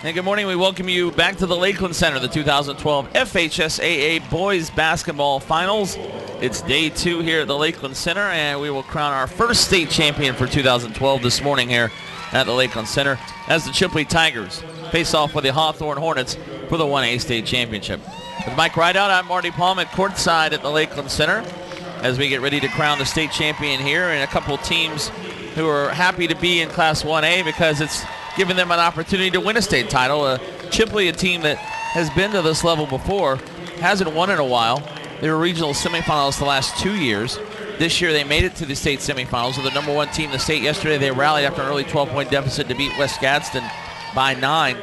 And good morning. We welcome you back to the Lakeland Center, the 2012 FHSAA Boys Basketball Finals. It's day 2 here at the Lakeland Center, and we will crown our first state champion for 2012 this morning here at the Lakeland Center as the Chipley Tigers face off with the Hawthorne Hornets for the 1A state championship. With Mike Rideout, I'm Marty Palm at courtside at the Lakeland Center as we get ready to crown the state champion here, and a couple teams who are happy to be in Class 1A because it's giving them an opportunity to win a state title. Chipley, a team that has been to this level before, hasn't won in a while. They were regional semifinals the last 2 years. This year they made it to the state semifinals. They're the number 1 team in the state. Yesterday they rallied after an early 12-point deficit to beat West Gadsden by 9.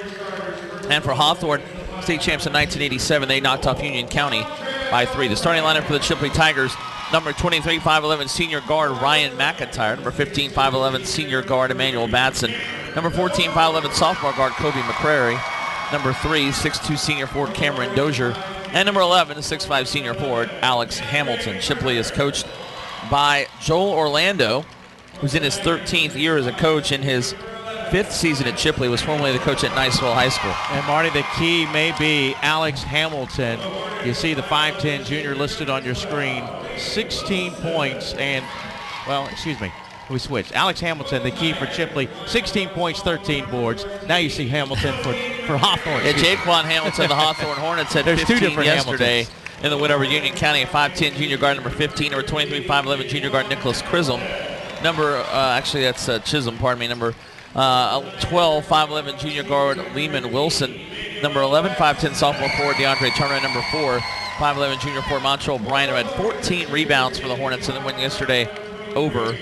And for Hawthorne, state champs in 1987, they knocked off Union County by 3. The starting lineup for the Chipley Tigers: number 23, 5'11", senior guard Ryan McIntyre. Number 15, 5'11", senior guard Emmanuel Batson. Number 14, 5'11", sophomore guard Kobe McCrary. Number 3, 6'2", senior forward Cameron Dozier. And number 11, 6'5", senior forward Alex Hamilton. Chipley is coached by Joel Orlando, who's in his 13th year as a coach. In his 5th season at Chipley, was formerly the coach at Niceville High School. And Marty, the key may be Alex Hamilton. You see the 5'10" junior listed on your screen. 16 points and, well, excuse me, we switched. Alex Hamilton, the key for Chipley, 16 points, 13 boards. Now you see Hamilton for Hawthorne. Yeah, Jaquan Hamilton, the Hawthorne Hornets, had 15 yesterday in the win over Union County. A 5'10" junior guard, number 15, number 23, 5'11", junior guard Nicholas Chisholm. Actually that's Chisholm, pardon me. Number 12, 5'11", junior guard Lehman Wilson. Number 11, 5'10", sophomore forward DeAndre Turner. And number 4, 5'11", junior forward Montreal Bryant, who had 14 rebounds for the Hornets in the win yesterday over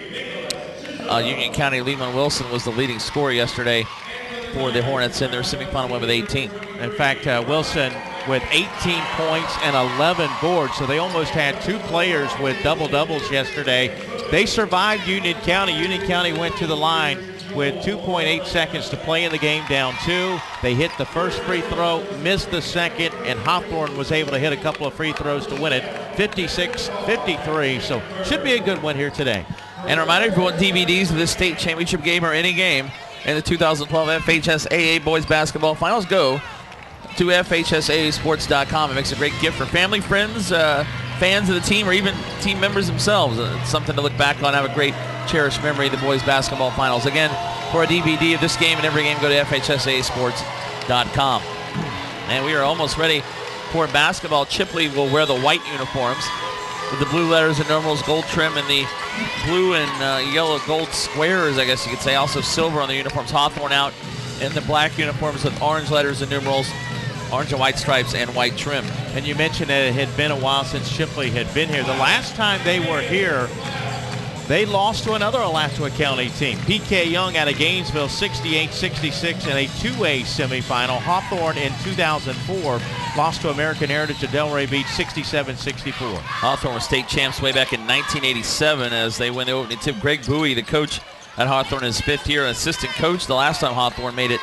Union County. Lehman Wilson was the leading scorer yesterday for the Hornets in their semifinal win with 18. In fact, Wilson with 18 points and 11 boards, so they almost had 2 players with double-doubles yesterday. They survived Union County. Union County went to the line with 2.8 seconds to play in the game, down 2. They hit the first free throw, missed the second, and Hawthorne was able to hit a couple of free throws to win it, 56-53. So should be a good one here today. And a reminder, if you want DVDs of this state championship game or any game in the 2012 FHSAA Boys Basketball Finals, go to FHSAAsports.com. It makes a great gift for family, friends, fans of the team, or even team members themselves. It's something to look back on, have a great cherished memory of the Boys Basketball Finals. Again, for a DVD of this game and every game, go to FHSAAsports.com. And we are almost ready for basketball. Chipley will wear the white uniforms with the blue letters and numerals, gold trim, and the blue and yellow gold squares, I guess you could say. Also silver on the uniforms. Hawthorne out in the black uniforms with orange letters and numerals, orange and white stripes, and white trim. And you mentioned that it had been a while since Chipley had been here. The last time they were here, they lost to another Alachua County team. PK Young out of Gainesville, 68-66 in a 2A semifinal. Hawthorne in 2004 lost to American Heritage of Delray Beach, 67-64. Hawthorne was state champs way back in 1987 as they win the opening tip. Greg Bowie, the coach at Hawthorne, his 5th year, assistant coach the last time Hawthorne made it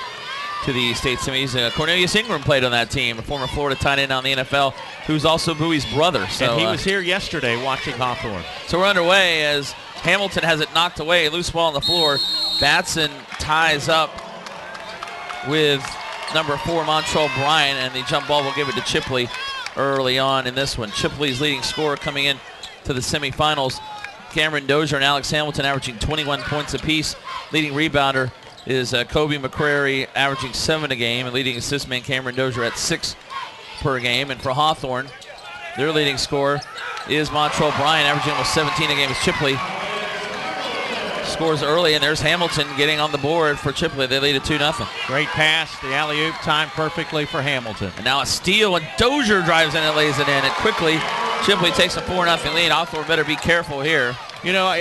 to the state semis. Cornelius Ingram played on that team, a former Florida tight end on the NFL, who's also Bowie's brother. So, and he was here yesterday watching Hawthorne. So we're underway as Hamilton has it knocked away. Loose ball on the floor. Batson ties up with number 4, Montreal Bryant, and the jump ball will give it to Chipley early on in this one. Chipley's leading scorer coming in to the semifinals, Cameron Dozier and Alex Hamilton, averaging 21 points apiece. Leading rebounder is Kobe McCrary, averaging 7 a game, and leading assist man Cameron Dozier at 6 per game. And for Hawthorne, their leading scorer is Montreal Bryant, averaging almost 17 a game as Chipley scores early, and there's Hamilton getting on the board for Chipley. They lead at 2-0. Great pass. The alley-oop timed perfectly for Hamilton. And now a steal, and Dozier drives in and lays it in. And quickly, Chipley takes a 4-0 lead. Hawthorne better be careful here. You know,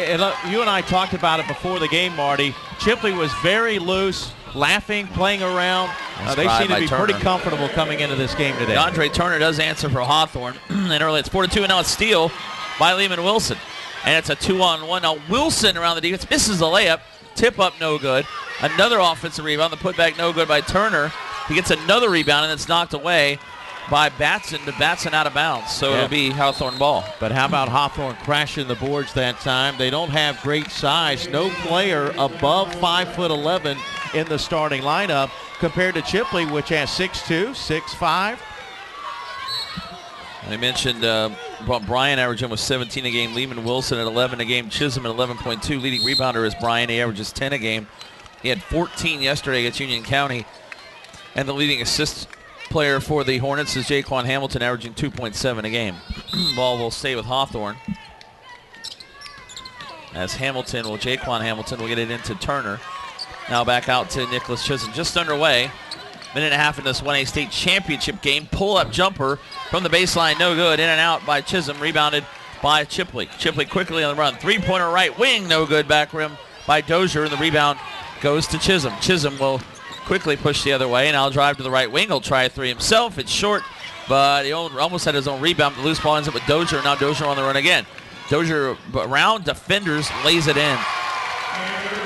you and I talked about it before the game, Marty. Chipley was very loose, laughing, playing around. They seem to be pretty comfortable coming into this game today. DeAndre Turner does answer for Hawthorne. And early it's 4-2, and now a steal by Lehman Wilson. And it's a 2-on-1. Now Wilson around the defense misses the layup. Tip up, no good. Another offensive rebound. The putback, no good by Turner. He gets another rebound, and it's knocked away by Batson, but Batson out of bounds. So it'll be Hawthorne ball. But how about Hawthorne crashing the boards that time? They don't have great size. No player above 5'11" in the starting lineup. compared to Chipley, which has 6'2", 6'5". I mentioned Brian averaging with 17 a game, Lehman Wilson at 11 a game, Chisholm at 11.2. Leading rebounder is Brian. He averages 10 a game. He had 14 yesterday against Union County. And the leading assist player for the Hornets is Jaquan Hamilton, averaging 2.7 a game. Ball will stay with Hawthorne. As Jaquan Hamilton will get it into Turner. Now back out to Nicholas Chisholm. Just underway. Minute and a half in this 1A state championship game. Pull-up jumper from the baseline, no good. In and out by Chisholm, rebounded by Chipley. Chipley quickly on the run. Three-pointer right wing, no good. Back rim by Dozier, and the rebound goes to Chisholm. Chisholm will quickly push the other way, and I'll drive to the right wing. He'll try a three himself. It's short, but he almost had his own rebound. The loose ball ends up with Dozier, and now Dozier on the run again. Dozier around defenders, lays it in.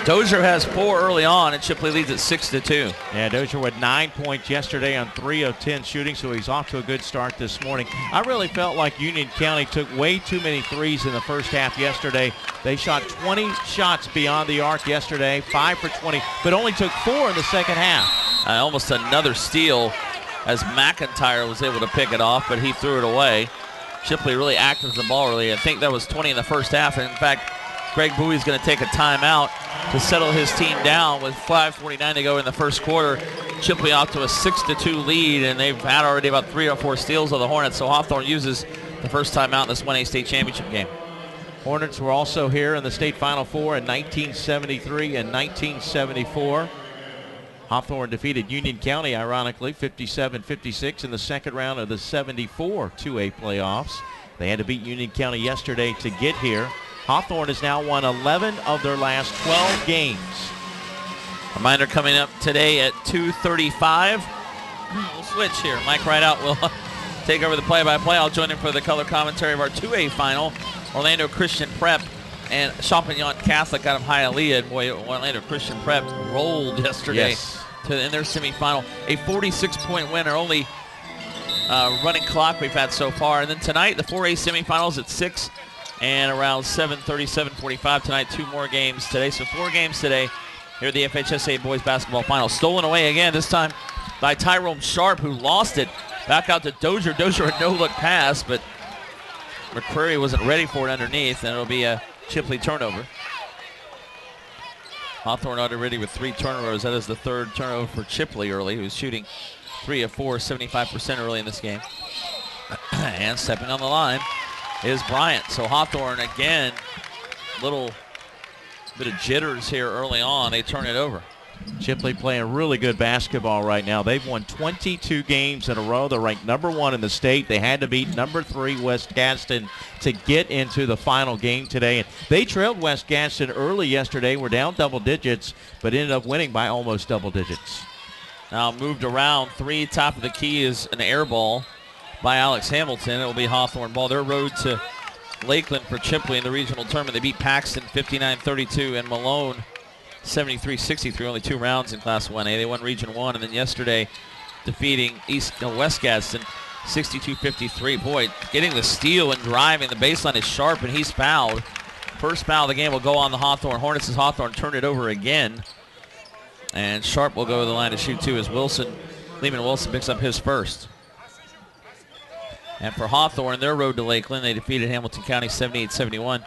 Dozier has 4 early on, and Chipley leads at 6-2. Yeah, Dozier with 9 points yesterday on 3 of 10 shooting, so he's off to a good start this morning. I really felt like Union County took way too many threes in the first half yesterday. They shot 20 shots beyond the arc yesterday, 5 for 20, but only took 4 in the second half. Almost another steal as McIntyre was able to pick it off, but he threw it away. Chipley really active with the ball early. I think that was 20 in the first half, and in fact, Greg Bowie's going to take a timeout to settle his team down with 5:49 to go in the first quarter. Chipley off to a 6-2 lead, and they've had already about 3 or 4 steals of the Hornets, so Hawthorne uses the first timeout in this 1A state championship game. Hornets were also here in the state Final Four in 1973 and 1974. Hawthorne defeated Union County, ironically, 57-56 in the second round of the 74 2A playoffs. They had to beat Union County yesterday to get here. Hawthorne has now won 11 of their last 12 games. Reminder coming up today at 2:35. We'll switch here. Mike Rideout will take over the play-by-play. I'll join him for the color commentary of our 2A final. Orlando Christian Prep and Champagnat Catholic out of Hialeah. And boy, Orlando Christian Prep rolled yesterday in their semifinal. A 46-point win, our only running clock we've had so far. And then tonight, the 4A semifinals at 6 and around 7:30, 7:45 tonight. 2 more games today. So 4 games today here at the FHSAA Boys Basketball Finals. Stolen away again, this time by Tyrone Sharp, who lost it. Back out to Dozier. Dozier a no-look pass, but McCreary wasn't ready for it underneath, and it'll be a Chipley turnover. Hawthorne already with 3 turnovers. That is the 3rd turnover for Chipley early, who's shooting 3 of 4, 75% early in this game. And stepping on the line is Bryant. So Hawthorne again, little bit of jitters here early on. They turn it over. Chipley playing really good basketball right now. They've won 22 games in a row. They're ranked number 1 in the state. They had to beat number 3 West Gadsden to get into the final game today. And they trailed West Gadsden early yesterday. Were down double digits, but ended up winning by almost double digits. Now moved around. 3 top of the key is an air ball by Alex Hamilton. It will be Hawthorne ball. Their road to Lakeland for Chipley in the regional tournament. They beat Paxton 59-32 and Malone 73-63. Only 2 rounds in Class 1A. They won Region 1, and then yesterday defeating West Gadsden 62-53. Boy, getting the steal and driving the baseline is Sharp, and he's fouled. First foul of the game will go on the Hawthorne Hornets as Hawthorne turn it over again. And Sharp will go to the line to shoot 2 as Lehman Wilson picks up his first. And for Hawthorne, their road to Lakeland, they defeated Hamilton County 78-71,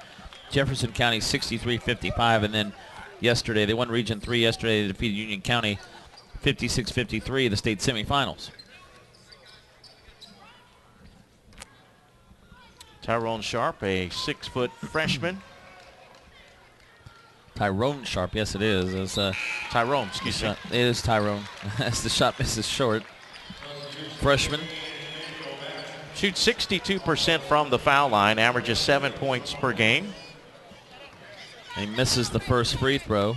Jefferson County 63-55, and then yesterday, they won Region 3 yesterday. They defeated Union County 56-53, the state semifinals. Tyrone Sharp, a 6-foot freshman. Tyrone Sharp, yes it is. It's, Tyrone, excuse me. It is Tyrone. As the shot misses short. Freshman. Shoots 62% from the foul line, averages 7 points per game. He misses the first free throw.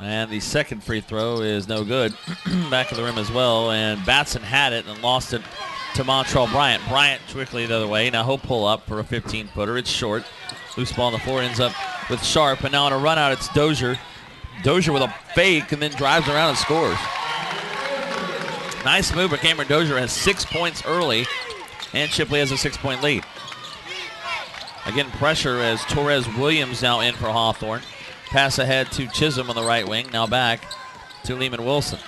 And the second free throw is no good. Back of the rim as well. And Batson had it and lost it to Montreal Bryant. Bryant quickly the other way. Now he'll pull up for a 15-footer. It's short. Loose ball on the floor ends up with Sharp. And now on a run out, it's Dozier. Dozier with a fake and then drives around and scores. Nice move, but Cameron Dozier has 6 points early. And Chipley has a 6-point lead. Again, pressure as Torres Williams now in for Hawthorne. Pass ahead to Chisholm on the right wing. Now back to Lehman Wilson.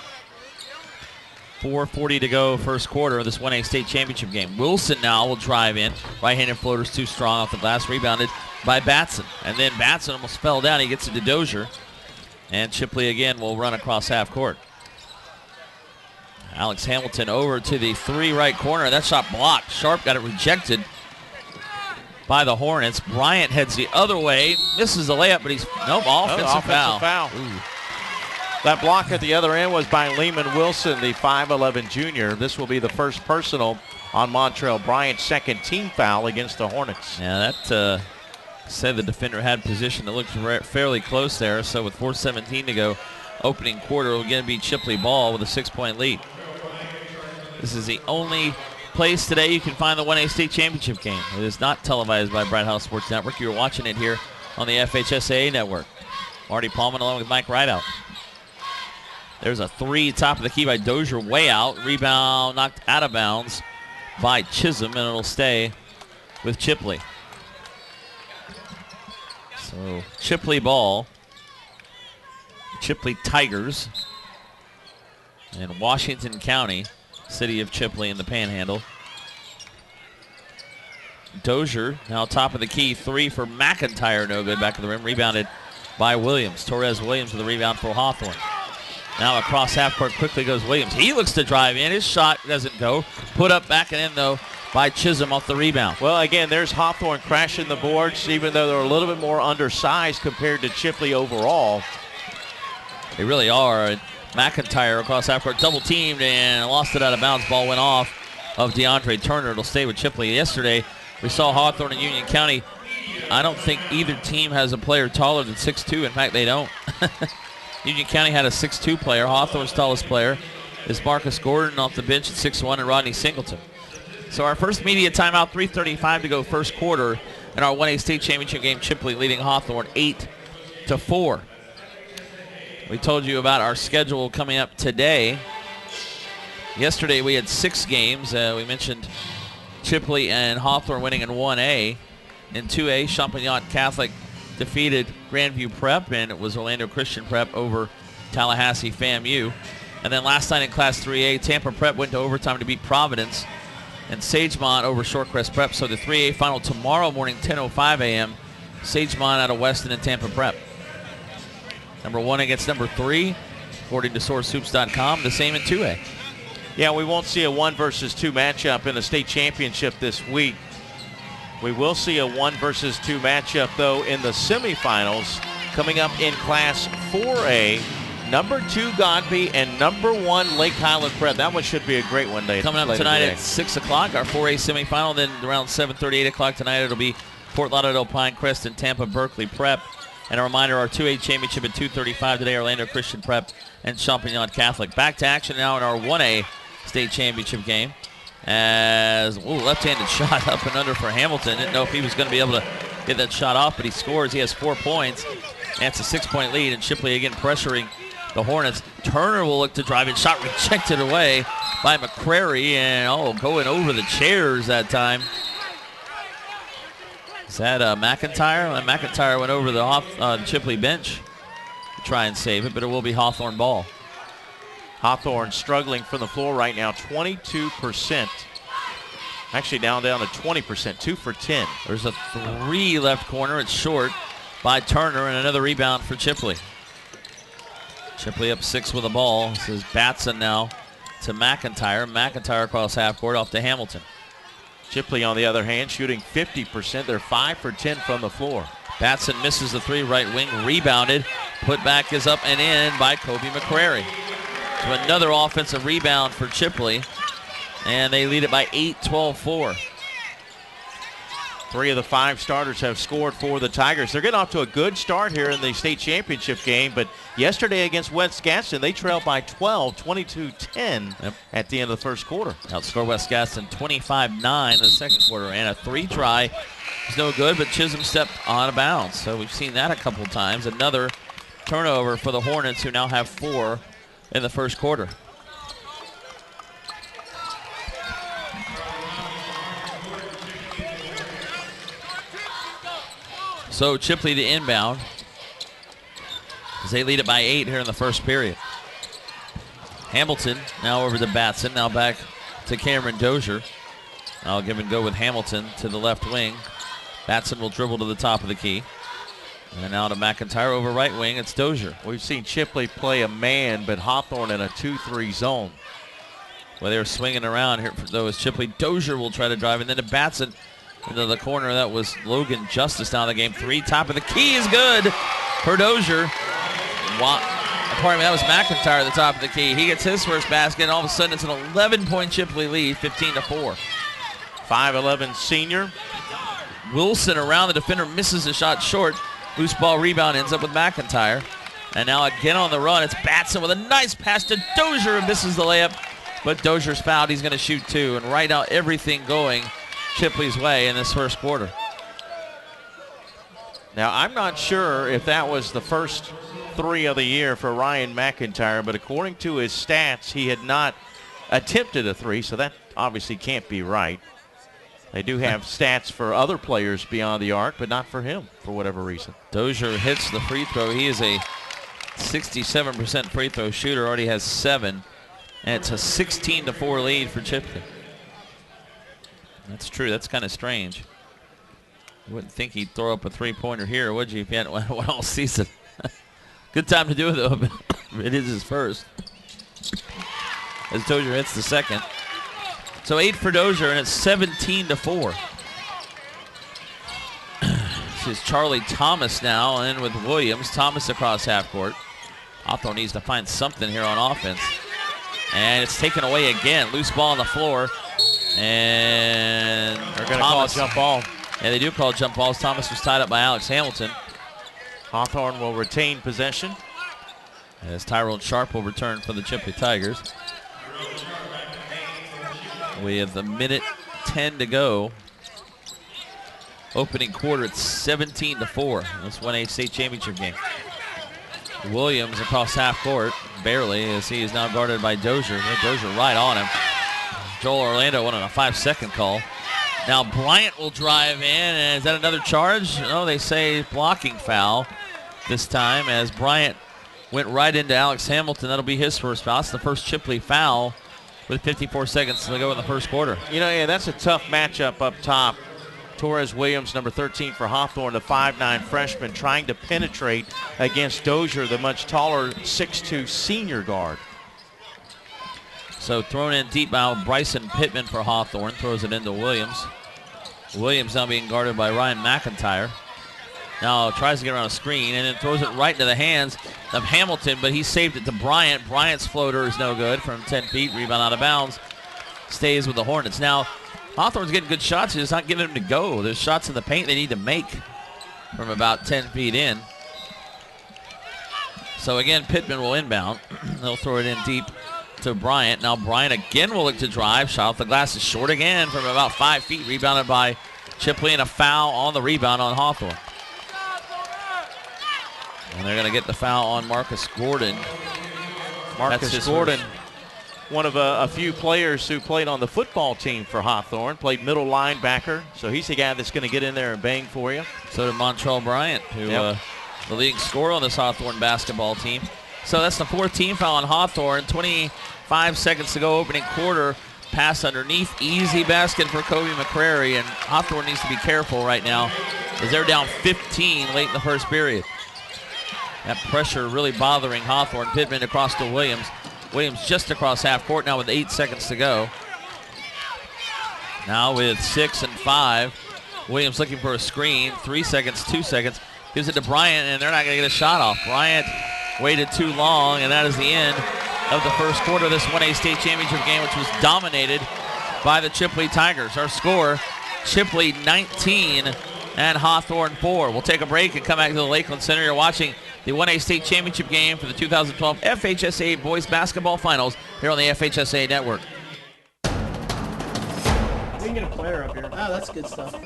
4:40 to go first quarter of this 1A state championship game. Wilson now will drive in. Right-handed floater's too strong off the glass. Rebounded by Batson. And then Batson almost fell down. He gets it to Dozier. And Chipley again will run across half court. Alex Hamilton over to the 3 right corner. That shot blocked. Sharp got it rejected by the Hornets. Bryant heads the other way. Misses the layup, but he's offensive foul. Ooh. That block at the other end was by Lehman Wilson, the 5'11 junior. This will be the first personal on Montrell Bryant's second team foul against the Hornets. Yeah, that said the defender had position that looked fairly close there. So with 4:17 to go, opening quarter will again be Chipley ball with a 6-point lead. This is the only place today you can find the 1A state championship game. It is not televised by Bright House Sports Network. You're watching it here on the FHSAA network. Marty Paulman along with Mike Rideout. There's a 3 top of the key by Dozier, way out. Rebound knocked out of bounds by Chisholm, and it'll stay with Chipley. So Chipley ball. Chipley Tigers in Washington County, city of Chipley in the Panhandle. Dozier now top of the key, 3 for McIntyre, no good, back of the rim, rebounded by Williams. Torres Williams with a rebound for Hawthorne. Now across half court quickly goes Williams. He looks to drive in. His shot doesn't go. Put up back and in though by Chisholm off the rebound. Well, again, there's Hawthorne crashing the boards, even though they're a little bit more undersized compared to Chipley overall. They really are. And McIntyre across half court double teamed and lost it out of bounds. Ball went off of DeAndre Turner. It'll stay with Chipley. Yesterday we saw Hawthorne and Union County. I don't think either team has a player taller than 6'2". In fact, they don't. Union County had a 6'2" player. Hawthorne's tallest player is Marcus Gordon off the bench at 6'1", and Rodney Singleton. So our first media timeout, 3:35 to go first quarter in our 1A state championship game. Chipley leading Hawthorne 8-4. We told you about our schedule coming up today. Yesterday we had 6 games. We mentioned Chipley and Hawthorne winning in 1A. In 2A, Champagnat Catholic defeated Grandview Prep, and it was Orlando Christian Prep over Tallahassee FAMU. And then last night in Class 3A, Tampa Prep went to overtime to beat Providence, and Sagemont over Shorecrest Prep. So the 3A final tomorrow morning, 10:05 a.m., Sagemont out of Weston and Tampa Prep. Number 1 against number 3, according to SourceHoops.com. The same in 2A. Yeah, we won't see a 1 versus 2 matchup in the state championship this week. We will see a 1 versus 2 matchup, though, in the semifinals coming up in Class 4A. Number 2 Godby and number 1 Lake Highland Prep. That one should be a great one. Coming up tonight at 6 o'clock, our 4A semifinal. Then around 7:30, 8 o'clock tonight, it'll be Fort Lauderdale Pinecrest and Tampa Berkeley Prep. And a reminder, our 2A championship at 2:35 today, Orlando Christian Prep and Champagnat Catholic. Back to action now in our 1A state championship game. As left-handed shot up and under for Hamilton. Didn't know if he was going to be able to get that shot off, but he scores. He has 4 points. And it's a 6-point lead, and Chipley again pressuring the Hornets. Turner will look to drive it. Shot rejected away by McCrary, and going over the chairs that time. Is that McIntyre? McIntyre went over the Chipley bench to try and save it, but it will be Hawthorne ball. Hawthorne struggling from the floor right now, 22%. Actually down to 20%, 2 for 10. There's a 3 left corner. It's short by Turner, and another rebound for Chipley. Chipley up 6 with the ball. This is Batson now to McIntyre. McIntyre across half court off to Hamilton. Chipley, on the other hand, shooting 50%. They're 5 for 10 from the floor. Batson misses the 3 right wing. Rebounded. Put back is up and in by Kobe McCrary. So another offensive rebound for Chipley. And they lead it by 8, 12-4. 3 of the 5 starters have scored for the Tigers. They're getting off to a good start here in the state championship game, but yesterday against West Gaston, they trailed by 12, 22-10 at the end of the first quarter. Outscored West Gaston 25-9 in the second quarter, and a 3 try was no good, but Chisholm stepped on a bounce. So we've seen that a couple times. Another turnover for the Hornets, who now have 4 in the first quarter. So Chipley to inbound. as they lead it by 8 here in the first period. Hamilton now over to Batson. Now back to Cameron Dozier. I'll give and go with Hamilton to the left wing. Batson will dribble to the top of the key. And now to McIntyre over right wing. It's Dozier. We've seen Chipley play a man, but Hawthorne in a 2-3 zone. Well, they're swinging around here, though, as Chipley. Dozier will try to drive, and then to Batson into the corner. That was Logan Justice down the game. 3, top of the key is good for Dozier. Pardon me, that was McIntyre at the top of the key. He gets his first basket, and all of a sudden it's an 11-point Chipley lead, 15-4. 5'11" senior. Wilson around the defender, misses a shot short. Loose ball rebound ends up with McIntyre. And now again on the run, it's Batson with a nice pass to Dozier, and misses the layup. But Dozier's fouled. He's going to shoot 2. And right now everything going Chipley's way in this first quarter. Now, I'm not sure if that was the first 3 of the year for Ryan McIntyre, but according to his stats, he had not attempted a 3, so that obviously can't be right. They do have stats for other players beyond the arc, but not for him for whatever reason. Dozier hits the free throw. He is a 67% free throw shooter, already has 7, and it's a 16-4 lead for Chipley. That's true. That's kind of strange. You wouldn't think he'd throw up a 3-pointer here, would you, if he hadn't won all season? Good time to do it, though, but it is his first. As Dozier hits the second. So 8 for Dozier, and it's 17-4. This is Charlie Thomas now, and with Williams. Thomas across half court. Hawthorne needs to find something here on offense. And it's taken away again. Loose ball on the floor. And they're going to call a jump ball. Yeah, they do call jump balls. Thomas was tied up by Alex Hamilton. Hawthorne will retain possession. As Tyrone Sharp will return for the Chipley Tigers. We have the 1:10 to go. Opening quarter, it's 17-4. That's 1A state championship game. Williams across half court, barely, as he is now guarded by Dozier. Dozier right on him. Joel Orlando wanted a 5-second call. Now Bryant will drive in, and is that another charge? No, they say blocking foul this time, as Bryant went right into Alex Hamilton. That'll be his first foul. It's the first Chipley foul with 54 seconds to go in the first quarter. You know, yeah, that's a tough matchup up top. Torres Williams, number 13 for Hawthorne, the 5'9" freshman, trying to penetrate against Dozier, the much taller 6'2" senior guard. So thrown in deep by Bryson Pittman for Hawthorne, throws it into Williams. Williams now being guarded by Ryan McIntyre. Now tries to get around a screen and then throws it right into the hands of Hamilton, but he saved it to Bryant. Bryant's floater is no good from 10 feet, rebound out of bounds. Stays with the Hornets. Now, Hawthorne's getting good shots. He's just not giving them to go. There's shots in the paint they need to make from about 10 feet in. So again, Pittman will inbound. They'll throw it in deep to Bryant. Now Bryant again will look to drive. Shot off the glass is short again from about 5 feet. Rebounded by Chipley, and a foul on the rebound on Hawthorne. And they're going to get the foul on Marcus Gordon. Marcus Gordon, one of a few players who played on the football team for Hawthorne, played middle linebacker, so he's the guy that's going to get in there and bang for you. So did Montrell Bryant, who the leading scorer on this Hawthorne basketball team. So that's the 4th team foul on Hawthorne. 25 seconds to go, opening quarter. Pass underneath, easy basket for Kobe McCrary, and Hawthorne needs to be careful right now as they're down 15 late in the first period. That pressure really bothering Hawthorne. Pittman across to Williams. Williams just across half court now with 8 seconds to go. Now with 6 and 5. Williams looking for a screen. 3 seconds, 2 seconds. Gives it to Bryant, and they're not going to get a shot off. Bryant waited too long, and that is the end of the first quarter of this 1A state championship game, which was dominated by the Chipley Tigers. Our score, Chipley 19 and Hawthorne 4. We'll take a break and come back to the Lakeland Center. You're watching the 1A state championship game for the 2012 FHSAA Boys Basketball Finals here on the FHSAA Network. We can get a player up here. Oh, that's good stuff. All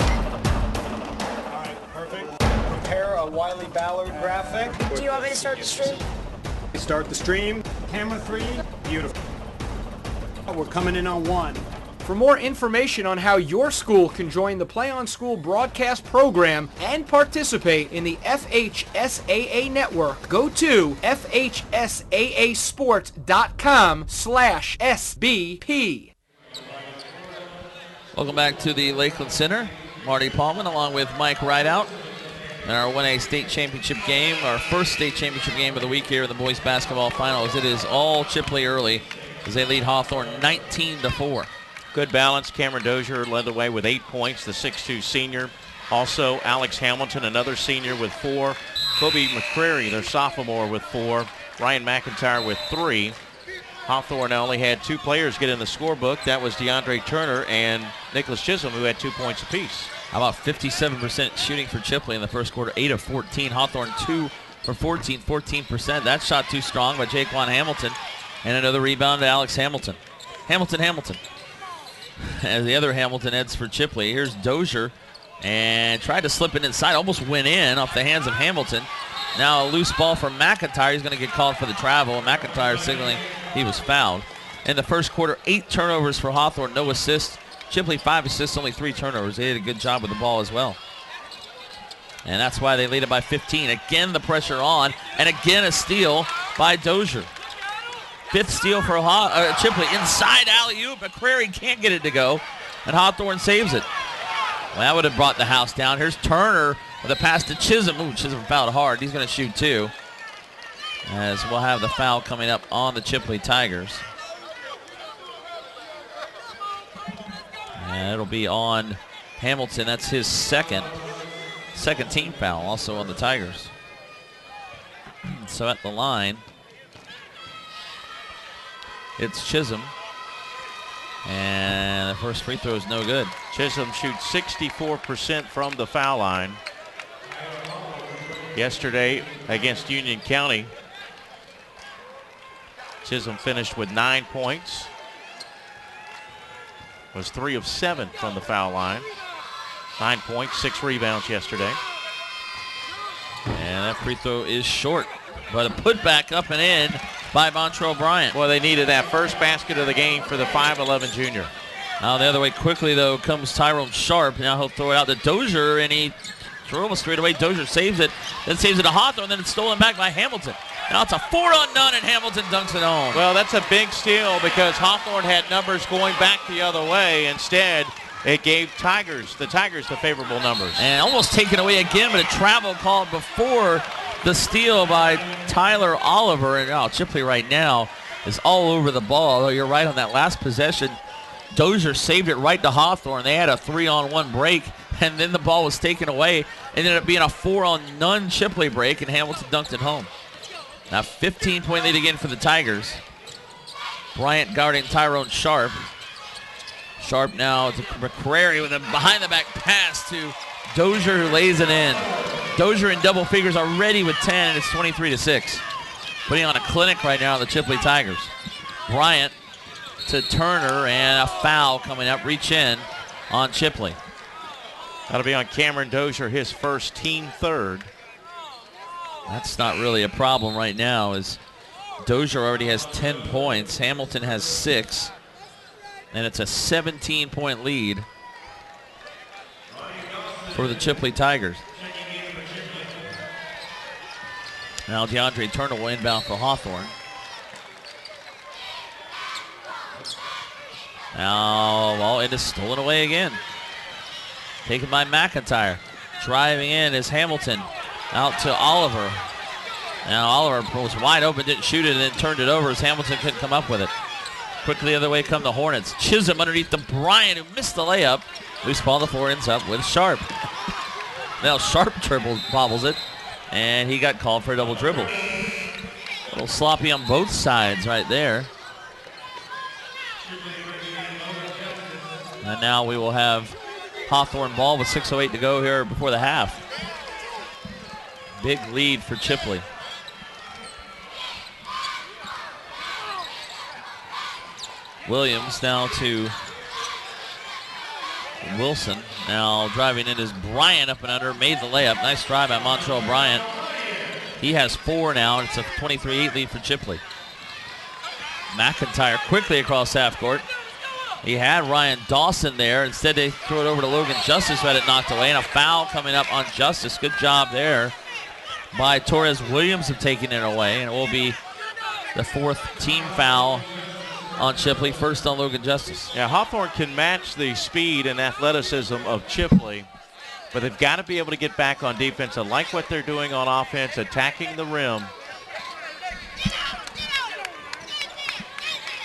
right, perfect. Prepare a Wiley Ballard graphic. Do you want me to start the stream? Start the stream. Camera 3. Beautiful. We're coming in on 1. For more information on how your school can join the Play on School broadcast program and participate in the FHSAA network, go to FHSAAsports.com/SBP. Welcome back to the Lakeland Center. Marty Paulman along with Mike Rideout. And our 1A state championship game, our first state championship game of the week here in the boys basketball finals. It is all Chipley early as they lead Hawthorne 19-4. Good balance. Cameron Dozier led the way with 8 points, the 6'2 senior. Also, Alex Hamilton, another senior, with 4. Kobe McCrary, their sophomore, with 4. Ryan McIntyre with 3. Hawthorne only had 2 players get in the scorebook. That was DeAndre Turner and Nicholas Chisholm, who had 2 points apiece. How about 57% shooting for Chipley in the first quarter, 8 of 14. Hawthorne 2 for 14%. That shot too strong by Jaquan Hamilton. And another rebound to Alex Hamilton. Hamilton. As the other Hamilton heads for Chipley. Here's Dozier and tried to slip it inside. Almost went in off the hands of Hamilton. Now a loose ball for McIntyre. He's going to get called for the travel. And McIntyre signaling he was fouled. In the first quarter, 8 turnovers for Hawthorne, no assists. Chipley 5 assists, only 3 turnovers. They did a good job with the ball as well. And that's why they lead it by 15. Again, the pressure on, and again a steal by Dozier. 5th steal for Chipley. Inside alley-oop. McCrary can't get it to go, and Hawthorne saves it. Well, that would have brought the house down. Here's Turner with a pass to Chisholm. Ooh, Chisholm fouled hard. He's going to shoot 2. As we'll have the foul coming up on the Chipley Tigers. And it'll be on Hamilton. That's his second team foul, also on the Tigers. So at the line, it's Chisholm. And the first free throw is no good. Chisholm shoots 64% from the foul line. Yesterday against Union County, Chisholm finished with 9 points. Was 3 of 7 from the foul line. 9 points, 6 rebounds yesterday. And that free throw is short, but a putback up and in by Montrell Bryant. Well, they needed that first basket of the game for the 5'11 junior. Now the other way quickly, though, comes Tyrone Sharp. Now he'll throw it out to Dozier, and he threw almost straight away. Dozier saves it, then saves it to Hawthorne, then it's stolen back by Hamilton. Now it's a 4-on-none, and Hamilton dunks it home. Well, that's a big steal because Hawthorne had numbers going back the other way. Instead, it gave the Tigers the favorable numbers. And almost taken away again, but a travel call before the steal by Tyler Oliver. And Chipley right now is all over the ball. You're right on that last possession. Dozier saved it right to Hawthorne. They had a 3-on-1 break, and then the ball was taken away. It ended up being a 4-on-none Chipley break, and Hamilton dunked it home. Now 15-point lead again for the Tigers. Bryant guarding Tyrone Sharp. Sharp now to McCrary with a behind-the-back pass to Dozier, who lays it in. Dozier in double figures already with 10, and it's 23-6. Putting on a clinic right now, the Chipley Tigers. Bryant to Turner, and a foul coming up. Reach in on Chipley. That'll be on Cameron Dozier, his first team third. That's not really a problem right now, as Dozier already has 10 points. Hamilton has 6. And it's a 17-point lead for the Chipley Tigers. Now DeAndre Turner will inbound for Hawthorne. Now, well, it is stolen away again. Taken by McIntyre. Driving in is Hamilton. Out to Oliver. Now Oliver was wide open, didn't shoot it, and then turned it over as Hamilton couldn't come up with it. Quickly the other way come the Hornets. Chisholm underneath the Bryant, who missed the layup. Loose ball, the 4 ends up with Sharp. Now Sharp bobbles it, and he got called for a double dribble. A little sloppy on both sides right there. And now we will have Hawthorne ball with 6:08 to go here before the half. Big lead for Chipley. Williams now to Wilson. Now driving in is Bryant up and under. Made the layup. Nice drive by Montrell Bryant. He has 4 now. It's a 23-8 lead for Chipley. McIntyre quickly across half court. He had Ryan Dawson there. Instead, they threw it over to Logan Justice, who had it knocked away. And a foul coming up on Justice. Good job there by Torres Williams of taking it away. And it will be the 4th team foul on Chipley, first on Logan Justice. Yeah, Hawthorne can match the speed and athleticism of Chipley, but they've got to be able to get back on defense. I like what they're doing on offense, attacking the rim.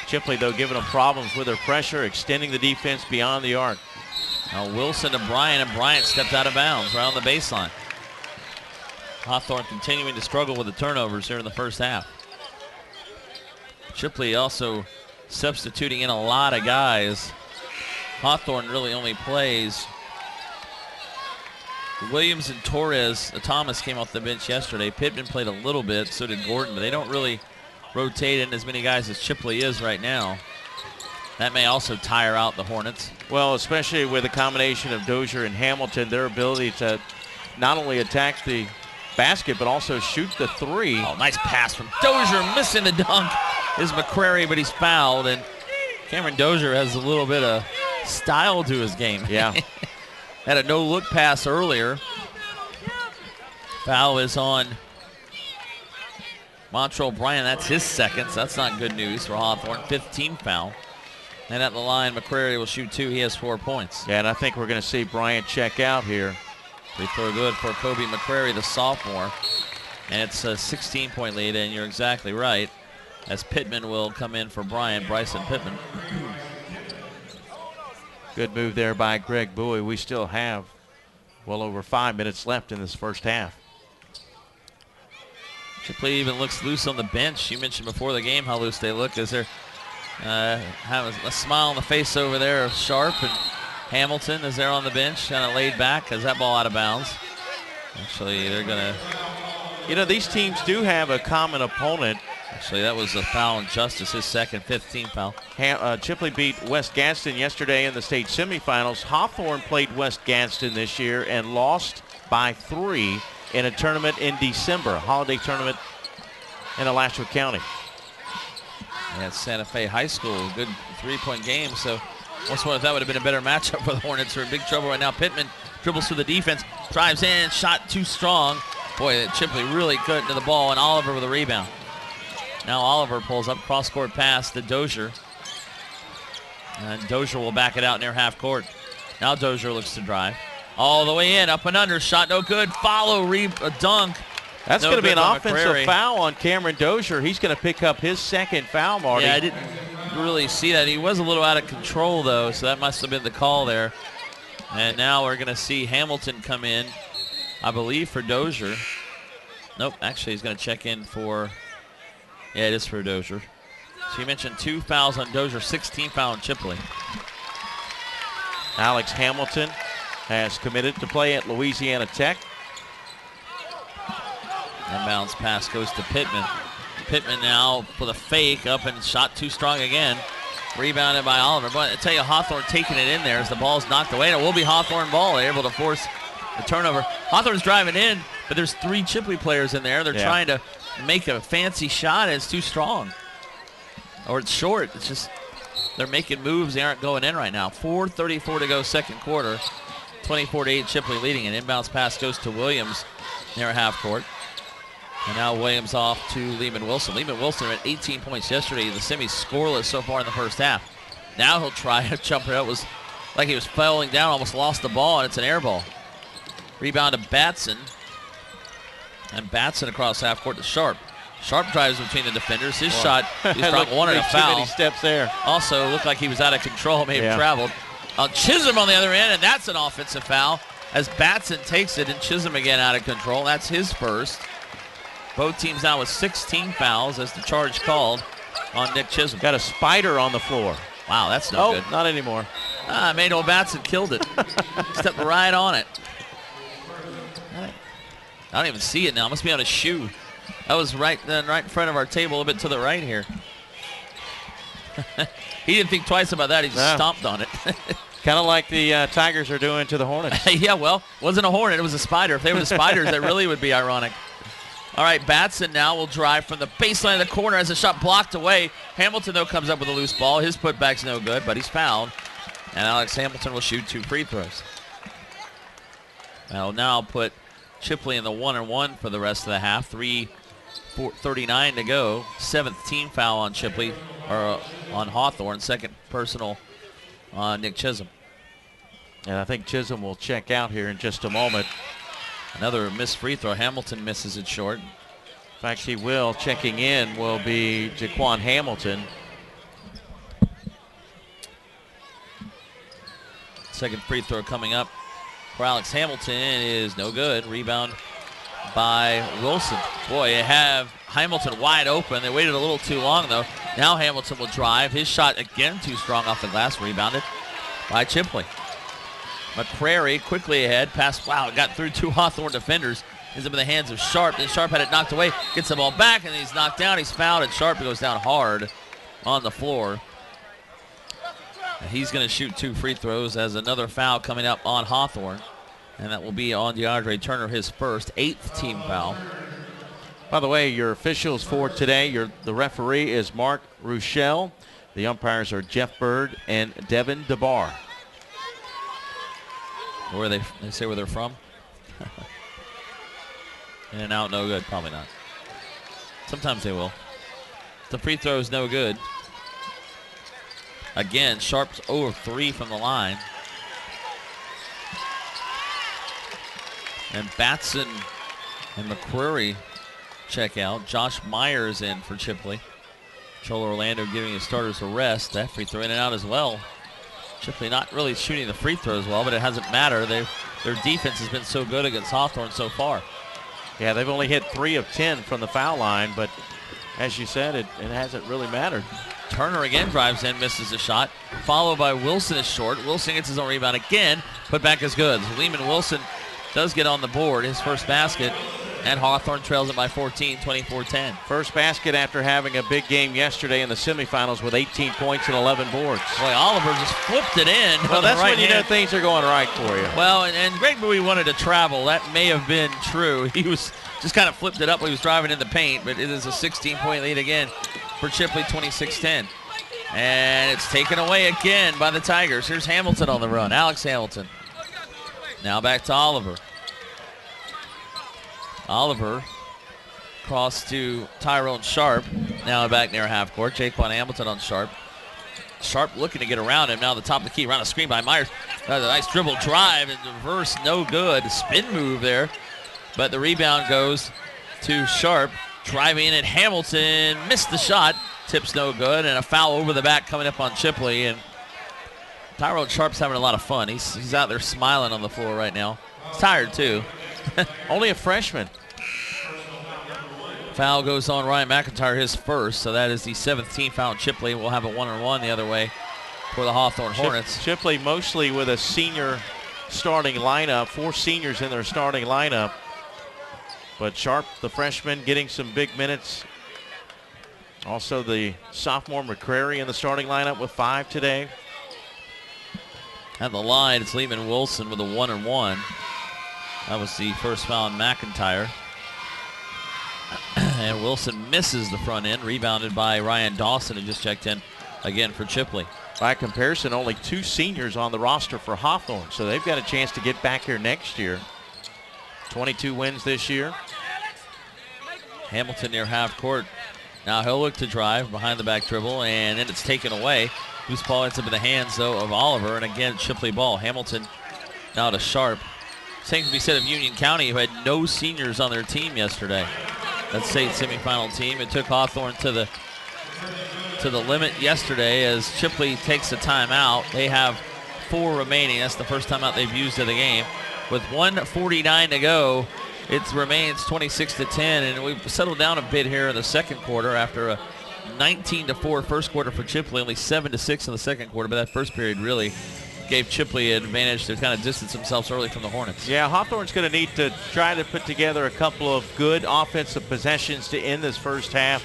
Chipley, though, giving them problems with their pressure, extending the defense beyond the arc. Now Wilson to Bryant, and Bryant stepped out of bounds right on the baseline. Hawthorne continuing to struggle with the turnovers here in the first half. Chipley also substituting in a lot of guys. Hawthorne really only plays Williams and Torres. Thomas came off the bench yesterday. Pittman played a little bit, so did Gordon, but they don't really rotate in as many guys as Chipley is right now. That may also tire out the Hornets. Well, especially with a combination of Dozier and Hamilton, their ability to not only attack the basket, but also shoot the three. Oh, nice pass from Dozier, missing the dunk is McCrary, but he's fouled, and Cameron Dozier has a little bit of style to his game. Yeah. Had a no-look pass earlier. Foul is on Montrell Bryant. That's his second, so that's not good news for Hawthorne. 5th team foul. And at the line, McCrary will shoot 2. He has 4 points. Yeah, and I think we're going to see Bryant check out here. Free throw good for Kobe McCrary, the sophomore. And it's a 16-point lead, and you're exactly right, as Pittman will come in for Bryant, Bryson Pittman. Good move there by Greg Bowie. We still have well over 5 minutes left in this first half. Chipley even looks loose on the bench. You mentioned before the game how loose they look. Is there have a smile on the face over there of Sharp, and Hamilton is there on the bench, kind of laid back. Is that ball out of bounds? Actually, they're going to... You know, these teams do have a common opponent. Actually, that was a foul on Justice, his second, 5th team foul. Chipley beat West Gadsden yesterday in the state semifinals. Hawthorne played West Gadsden this year and lost by 3 in a tournament in December, a holiday tournament in Alachua County. Yeah, Santa Fe High School, good 3-point game. So, almost wonder if that would have been a better matchup for the Hornets. They're in big trouble right now. Pittman dribbles through the defense, drives in, shot too strong. Boy, Chipley really good to the ball, and Oliver with a rebound. Now Oliver pulls up, cross-court pass to Dozier. And Dozier will back it out near half court. Now Dozier looks to drive. All the way in, up and under, shot no good. Follow, dunk. That's No going to be an good by offensive McCrary. foul on Cameron Dozier. He's going to pick up his second foul, Marty. Yeah, I didn't really see that. He was a little out of control, though, so that must have been the call there. And now we're going to see Hamilton come in, I believe, for Dozier. Nope, actually he's going to check in for, yeah, it is for Dozier. So you mentioned 2 fouls on Dozier, 16 foul on Chipley. Alex Hamilton has committed to play at Louisiana Tech. Inbounds pass goes to Pittman. Pittman now with a fake up and shot too strong again. Rebounded by Oliver. But I tell you, Hawthorne taking it in there as the ball's knocked away. And it will be Hawthorne ball. They're able to force the turnover. Hawthorne's driving in, but there's 3 Chipley players in there. They're trying to make a fancy shot, and it's too strong. Or it's short. It's just they're making moves. They aren't going in right now. 4:34 to go second quarter. 24-8 Chipley leading. An inbounds pass goes to Williams near half court. And now Williams off to Lehman Wilson. Lehman Wilson had 18 points yesterday. The semis scoreless so far in the first half. Now he'll try a jumper. It was like he was falling down, almost lost the ball, and it's an air ball. Rebound to Batson. And Batson across half court to Sharp. Sharp drives between the defenders. His shot, he's struck one and a foul. Too many steps there. Also looked like he was out of control, may have traveled. Chisholm on the other end, and that's an offensive foul as Batson takes it, and Chisholm again out of control. That's his first. Both teams now with 16 fouls as the charge called on Nick Chisholm. Got a spider on the floor. Wow, that's no good. Not anymore. Mano Batson killed it. Stepped right on it. I don't even see it now. It must be on his shoe. That was right in front of our table, a bit to the right here. He didn't think twice about that. He just stomped on it. Kind of like the Tigers are doing to the Hornets. Yeah, well, it wasn't a hornet. It was a spider. If they were the spiders, that really would be ironic. All right, Batson now will drive from the baseline of the corner as a shot blocked away. Hamilton, though, comes up with a loose ball. His putback's no good, but he's fouled. And Alex Hamilton will shoot 2 free throws. That'll now put Chipley in the 1-and-1 for the rest of the half. 3:39 to go. 7th team foul on Chipley, or on Hawthorne. 2nd personal on Nick Chisholm. And I think Chisholm will check out here in just a moment. Another missed free throw. Hamilton misses it short. In fact, he will. Checking in will be Jaquan Hamilton. 2nd free throw coming up for Alex Hamilton is no good. Rebound by Wilson. Boy, you have Hamilton wide open. They waited a little too long, though. Now Hamilton will drive. His shot again too strong off the glass. Rebounded by Chipley. McCrary quickly ahead. Pass, wow, got through 2 Hawthorne defenders. Ends up in the hands of Sharp. Then Sharp had it knocked away. Gets the ball back, and he's knocked down. He's fouled, and Sharp goes down hard on the floor. And he's going to shoot 2 free throws as another foul coming up on Hawthorne. And that will be on DeAndre Turner, his first 8th team foul. By the way, your officials for today, the referee is Mark Rochelle. The umpires are Jeff Bird and Devin DeBar. Where they say where they're from? In and out, no good. Probably not. Sometimes they will. The free throw is no good. Again, Sharp's 0 of 3 from the line. And Batson and McCrory check out. Josh Myers in for Chipley. Joel Orlando giving his starters a rest. That free throw in and out as well. Chipley not really shooting the free throws well, but it hasn't mattered. Their defense has been so good against Hawthorne so far. Yeah, they've only hit 3 of 10 from the foul line, but as you said, it hasn't really mattered. Turner again drives in, misses a shot, followed by Wilson is short. Wilson gets his own rebound again, put back is good. Lehman Wilson does get on the board, his first basket, and Hawthorne trails it by 14, 24-10. First basket after having a big game yesterday in the semifinals with 18 points and 11 boards. Boy, Oliver just flipped it in. Well, that's when you know things are going right for you. Well, and Greg Bowie wanted to travel. That may have been true. He was just kind of flipped it up when he was driving in the paint, but it is a 16-point lead again for Chipley, 26-10. And it's taken away again by the Tigers. Here's Hamilton on the run, Alex Hamilton. Now back to Oliver. Oliver cross to Tyrone Sharp. Now back near half court. Jaquan Hamilton on Sharp. Sharp looking to get around him. Now the top of the key. Around a screen by Myers. That's a nice dribble drive and reverse. No good. Spin move there. But the rebound goes to Sharp. Driving in at Hamilton. Missed the shot. Tip's no good. And a foul over the back coming up on Chipley. And Tyrone Sharp's having a lot of fun. He's out there smiling on the floor right now. He's tired too. Only a freshman. Foul goes on Ryan McIntyre, his first, so that is the 7th team foul. Chipley will have a 1-on-1 the other way for the Hawthorne Hornets. Chipley mostly with a senior starting lineup, 4 seniors in their starting lineup. But Sharp, the freshman, getting some big minutes. Also the sophomore McCrary in the starting lineup with 5 today. At the line, it's Lehman Wilson with a 1-on-1. That was the first foul on McIntyre. And Wilson misses the front end, rebounded by Ryan Dawson, who just checked in again for Chipley. By comparison, only 2 seniors on the roster for Hawthorne, so they've got a chance to get back here next year. 22 wins this year. Hamilton near half court. Now he'll look to drive behind the back dribble, and then it's taken away. Loose ball ends up in the hands, though, of Oliver, and again, Chipley ball. Hamilton now to Sharp. Same can be said of Union County, who had no seniors on their team yesterday. That state semifinal team. It took Hawthorne to the limit yesterday as Chipley takes a timeout. They have 4 remaining. That's the first timeout they've used of the game. With 1:49 to go, it remains 26-10, and we've settled down a bit here in the second quarter after a 19-4 first quarter for Chipley, only 7-6 in the second quarter, but that first period really gave Chipley an advantage to kind of distance themselves early from the Hornets. Yeah, Hawthorne's going to need to try to put together a couple of good offensive possessions to end this first half.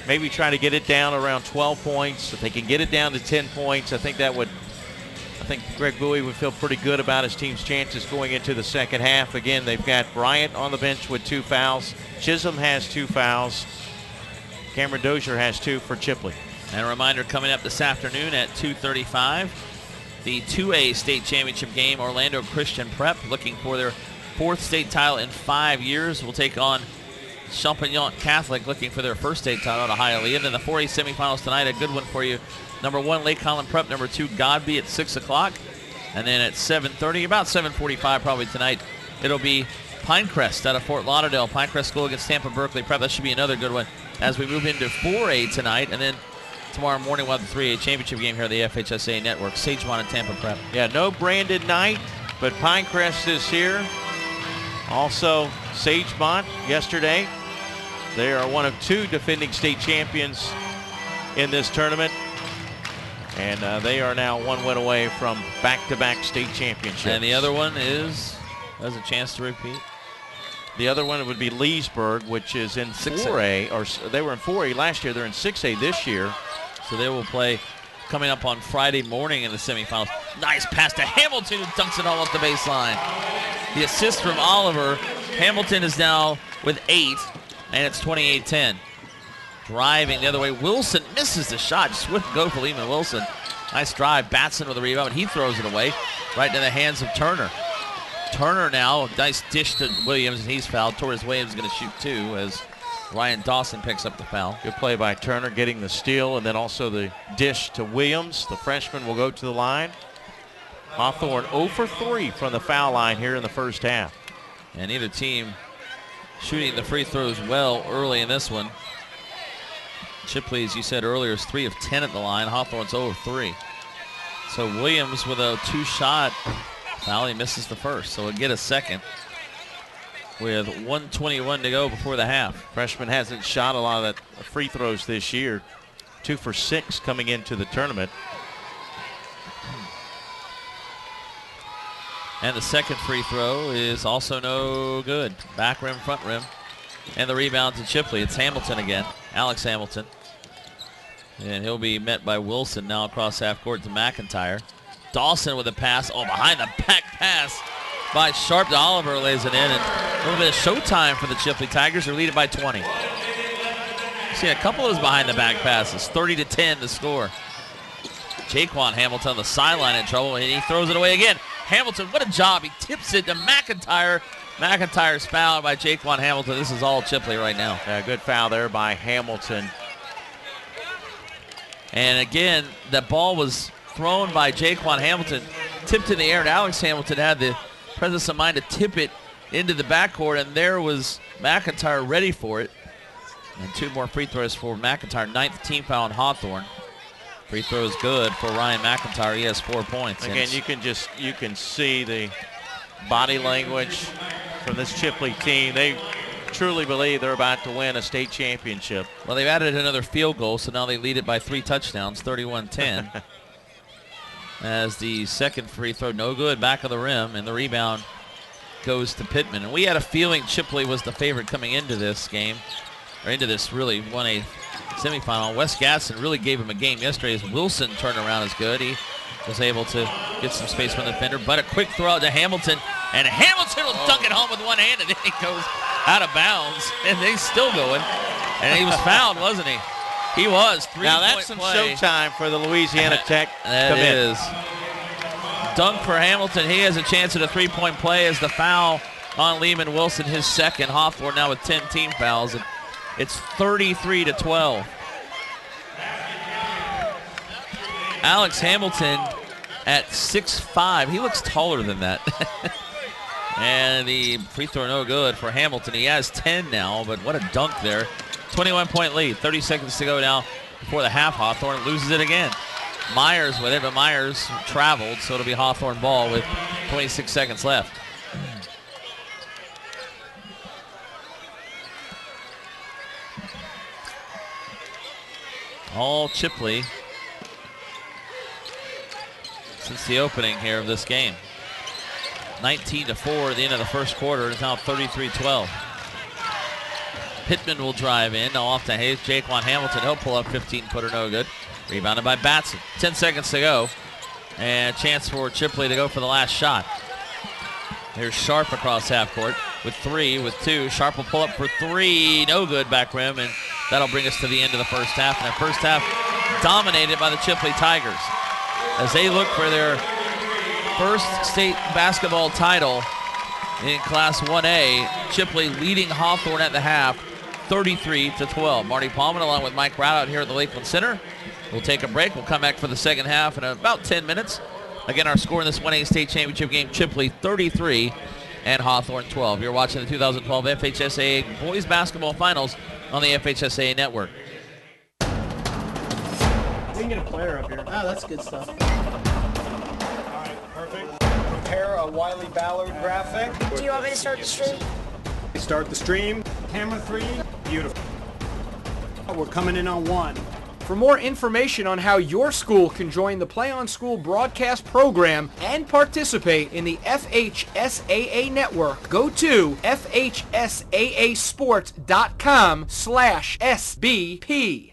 Maybe try to get it down around 12 points. If they can get it down to 10 points, I think that would I think Greg Bowie would feel pretty good about his team's chances going into the second half. Again, they've got Bryant on the bench with 2 fouls. Chisholm has 2 fouls. Cameron Dozier has 2 for Chipley. And a reminder, coming up this afternoon at 2:35, the 2A state championship game, Orlando Christian Prep, looking for their 4th state title in 5 years, will take on Champagnat Catholic, looking for their 1st state title at Hialeah. And then the 4A semifinals tonight, a good one for you. Number 1, Lake Holland Prep. Number 2, Godby at 6 o'clock. And then at 7:30, about 7:45 probably tonight, it'll be Pinecrest out of Fort Lauderdale. Pinecrest School against Tampa Berkeley Prep. That should be another good one as we move into 4A tonight. And then tomorrow morning we'll have the 3A championship game here at the FHSAA Network. Sagemont and Tampa Prep. Yeah, no Brandon Knight, but Pinecrest is here. Also, Sagemont yesterday. They are one of 2 defending state champions in this tournament. And they are now 1 win away from back-to-back state championships. And the other one has a chance to repeat. The other one would be Leesburg, which is in 4A, or they were in 4A last year. They're in 6A this year. So they will play coming up on Friday morning in the semifinals. Nice pass to Hamilton, who dunks it all off the baseline. The assist from Oliver. Hamilton is now with 8, and it's 28-10. Driving the other way. Wilson misses the shot. Swift go for Lehman Wilson. Nice drive. Batson with the rebound, but he throws it away right into the hands of Turner. Turner now, nice dish to Williams, and he's fouled. Torres Williams is going to shoot 2 as Ryan Dawson picks up the foul. Good play by Turner, getting the steal, and then also the dish to Williams. The freshman will go to the line. Hawthorne 0 for 3 from the foul line here in the first half. And either team shooting the free throws well early in this one. Chipley, as you said earlier, is 3 of 10 at the line. Hawthorne's 0 of 3. So Williams with a 2-shot foul. He misses the first, so we'll get a second with 1:21 to go before the half. Freshman hasn't shot a lot of that free throws this year. 2 for 6 coming into the tournament. And the second free throw is also no good. Back rim, front rim. And the rebound to Chipley. It's Hamilton again, Alex Hamilton. And he'll be met by Wilson now across half court to McIntyre. Dawson with a pass. Oh, behind the back pass by Sharp to Oliver, lays it in. And a little bit of showtime for the Chipley Tigers. They're leading by 20. See a couple of those behind the back passes. 30-10 the score. Jaquan Hamilton on the sideline in trouble, and he throws it away again. Hamilton, what a job. He tips it to McIntyre. McIntyre's fouled by Jaquan Hamilton. This is all Chipley right now. Good foul there by Hamilton. And again, that ball was thrown by Jaquan Hamilton, tipped in the air, and Alex Hamilton had the presence of mind to tip it into the backcourt, and there was McIntyre ready for it. And 2 more free throws for McIntyre. 9th team foul on Hawthorne. Free throw is good for Ryan McIntyre. He has 4 points. Again, you can see the body language from this Chipley team. They truly believe they're about to win a state championship. Well, they've added another field goal, so now they lead it by 3 touchdowns, 31-10. As the second free throw, no good, back of the rim, and the rebound goes to Pittman. And we had a feeling Chipley was the favorite coming into this game, or into this really 1A semifinal. Wes Gaston really gave him a game yesterday. His Wilson turnaround is good. He was able to get some space from the defender, but a quick throw out to Hamilton, and Hamilton will dunk it home with one hand, and then he goes out of bounds, and he's still going. And he was fouled, wasn't he? He was. Now that's some showtime for the Louisiana Tech. That is. Dunk for Hamilton. He has a chance at a 3-point play as the foul on Lehman Wilson, his second. Hawthorne now with 10 team fouls. And it's 33-12. Alex Hamilton at 6'5". He looks taller than that. And the free throw no good for Hamilton. He has 10 now, but what a dunk there. 21-point lead. 30 seconds to go now before the half. Hawthorne loses it again. Myers with it, but Myers traveled, so it'll be Hawthorne ball with 26 seconds left. All Chipley since the opening here of this game. 19-4 at the end of the first quarter. It's now 33-12. Pittman will drive in. Now off to Hayes. Jaquan Hamilton. He'll pull up 15-footer. No good. Rebounded by Batson. 10 seconds to go. And a chance for Chipley to go for the last shot. Here's Sharp across half court with 3, with 2. Sharp will pull up for 3. No good, back rim, and that'll bring us to the end of the first half. And the first half dominated by the Chipley Tigers as they look for their first state basketball title in Class 1A. Chipley leading Hawthorne at the half, 33-12. Marty Palmer along with Mike Rout out here at the Lakeland Center. We'll take a break. We'll come back for the second half in about 10 minutes. Again, our score in this 1A state championship game, Chipley 33 and Hawthorne 12. You're watching the 2012 FHSAA Boys Basketball Finals on the FHSAA Network. We can get a player up here. Oh, that's good stuff. All right, perfect. Prepare a Wiley Ballard graphic. Do you want me to start the stream? Start the stream. Camera 3. Beautiful. We're coming in on 1. For more information on how your school can join the Play on School broadcast program and participate in the FHSAA network, go to FHSAAsports.com/SBP.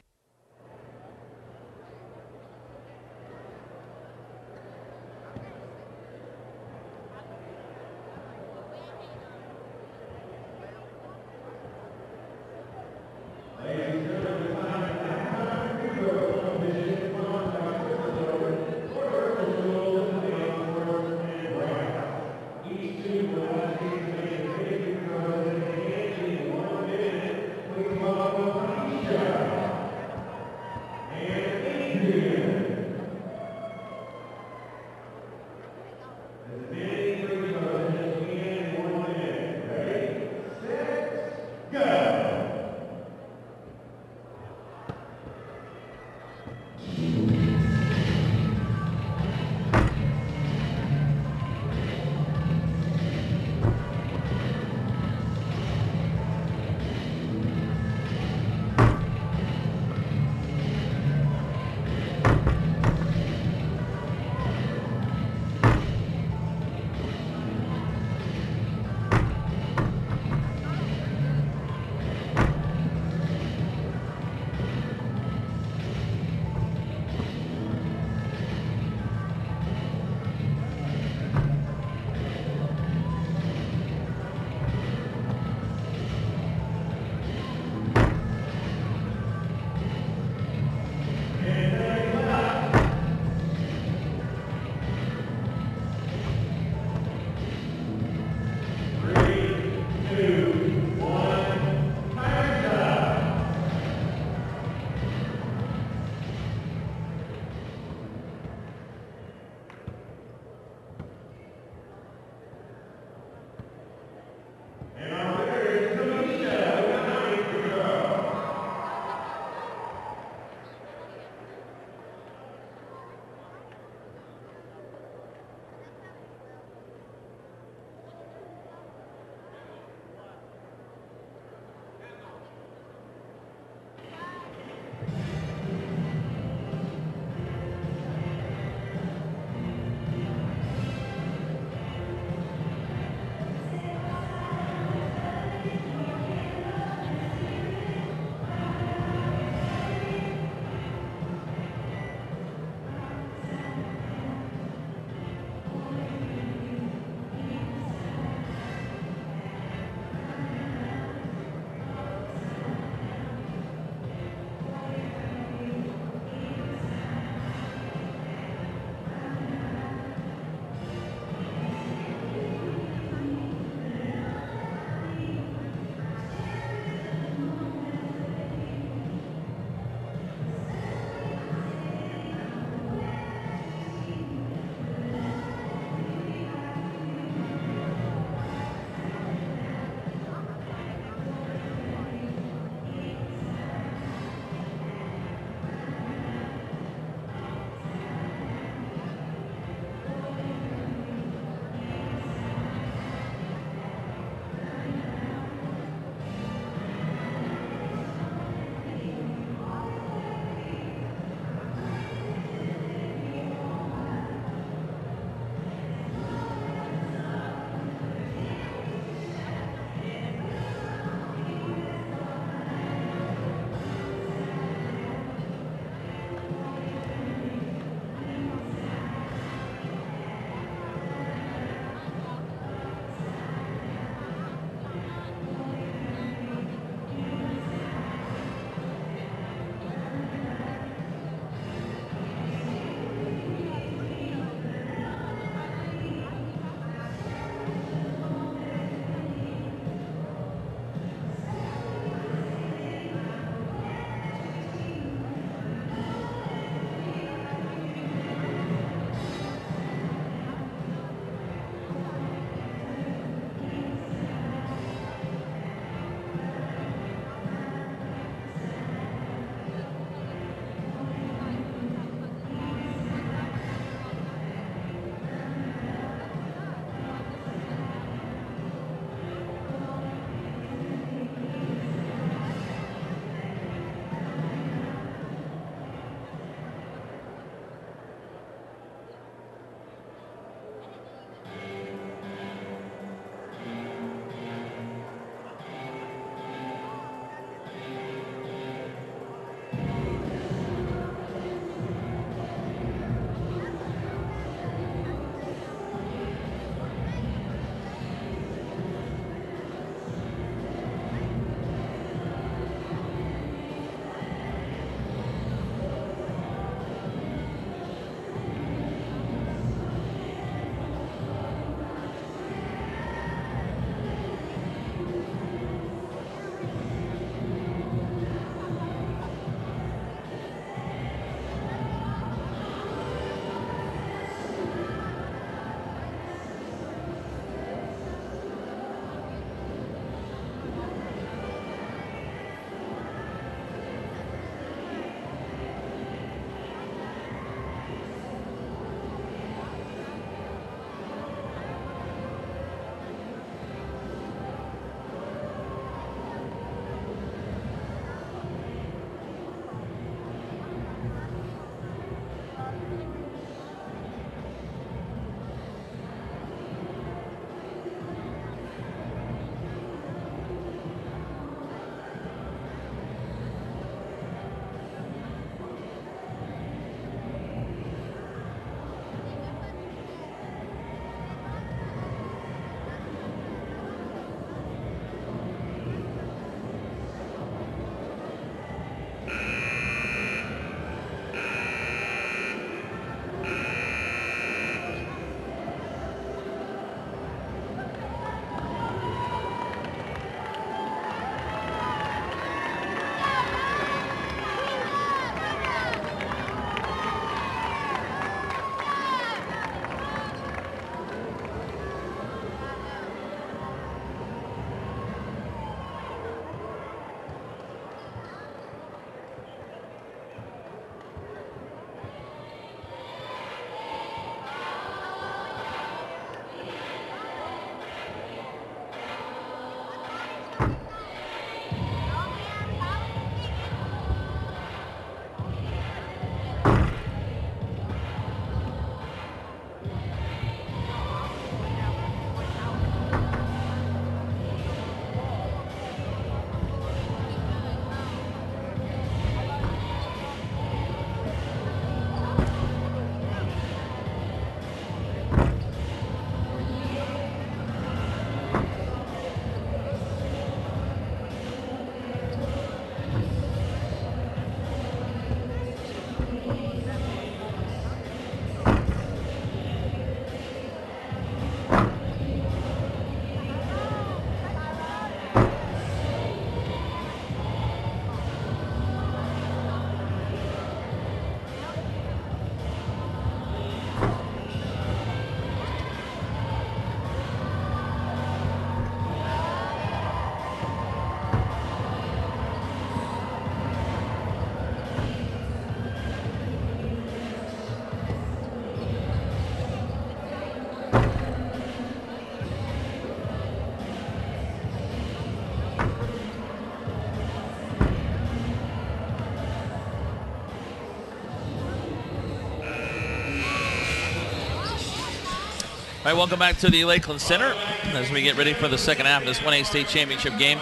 right, welcome back to the Lakeland Center as we get ready for the second half of this 1A state championship game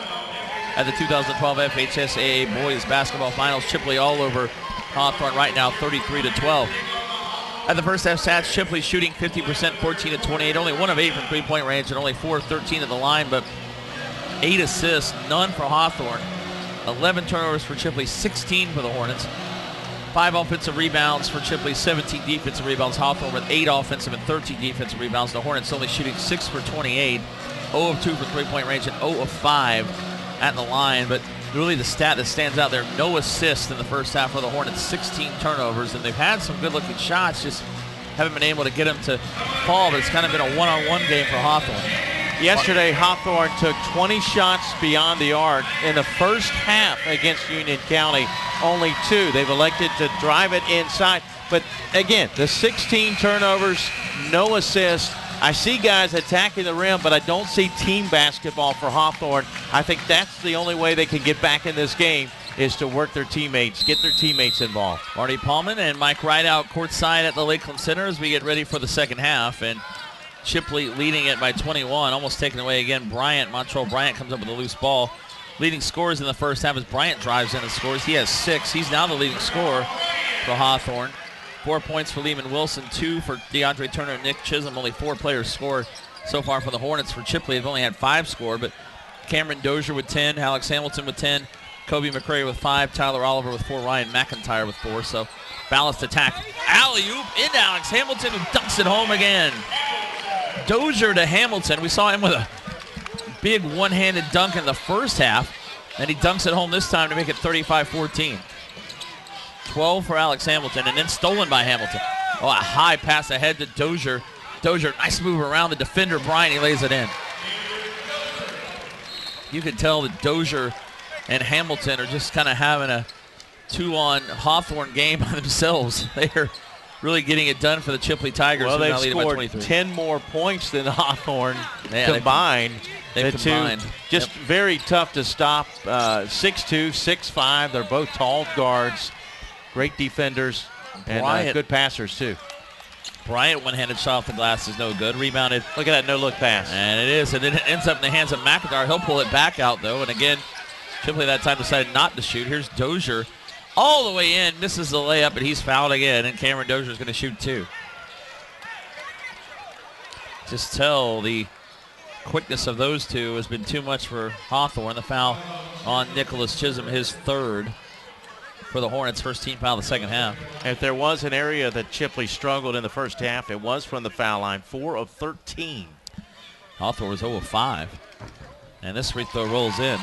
at the 2012 FHSAA Boys Basketball Finals. Chipley all over Hawthorne right now, 33-12. At the first half stats, Chipley shooting 50%, 14-28, only 1 of 8 from three-point range and only 4 of 13 at the line, but 8 assists, none for Hawthorne. 11 turnovers for Chipley, 16 for the Hornets. 5 offensive rebounds for Chipley, 17 defensive rebounds. Hawthorne with 8 offensive and 13 defensive rebounds. The Hornets only shooting 6 for 28, 0 of 2 for three-point range, and 0 of 5 at the line. But really the stat that stands out there, no assists in the first half for the Hornets, 16 turnovers. And they've had some good-looking shots, just haven't been able to get them to fall. But it's kind of been a one-on-one game for Hawthorne. Yesterday, Hawthorne took 20 shots beyond the arc. In the first half against Union County, only 2. They've elected to drive it inside. But again, the 16 turnovers, no assists. I see guys attacking the rim, but I don't see team basketball for Hawthorne. I think that's the only way they can get back in this game is to work their teammates, get their teammates involved. Marty Paulman and Mike Rideout courtside at the Lakeland Center as we get ready for the second half. And Chipley leading it by 21, almost taken away again. Montreal Bryant comes up with a loose ball. Leading scorers in the first half as Bryant drives in and scores. He has 6. He's now the leading scorer for Hawthorne. 4 points for Lehman Wilson, 2 for DeAndre Turner and Nick Chisholm. Only 4 players scored so far for the Hornets. For Chipley, they've only had 5 score, but Cameron Dozier with 10, Alex Hamilton with 10, Kobe McCrary with 5, Tyler Oliver with 4, Ryan McIntyre with 4. So balanced attack. Alley-oop into Alex Hamilton, who dunks it home again. Dozier to Hamilton. We saw him with a big one-handed dunk in the first half, and he dunks it home this time to make it 35-14. 12 for Alex Hamilton, and then stolen by Hamilton. Oh, a high pass ahead to Dozier. Dozier, nice move around the defender, Bryant. He lays it in. You can tell that Dozier and Hamilton are just kind of having a 2-on Hawthorne game by themselves. They are really getting it done for the Chipley Tigers. Well, they've scored 10 more points than Hawthorne combined. They've combined. Just very tough to stop. 6'2", 6'5". They're both tall guards. Great defenders and good passers, too. Bryant, one-handed shot off the glass is no good. Rebounded. Look at that no-look pass. And it is. And it ends up in the hands of McIntyre. He'll pull it back out, though. And again, Chipley that time decided not to shoot. Here's Dozier. All the way in, misses the layup, but he's fouled again, and Cameron Dozier is going to shoot 2. Just tell the quickness of those two has been too much for Hawthorne. The foul on Nicholas Chisholm, his 3rd for the Hornets, first team foul of the second half. If there was an area that Chipley struggled in the first half, it was from the foul line, 4 of 13. Hawthorne was 0 of 5, and this free throw rolls in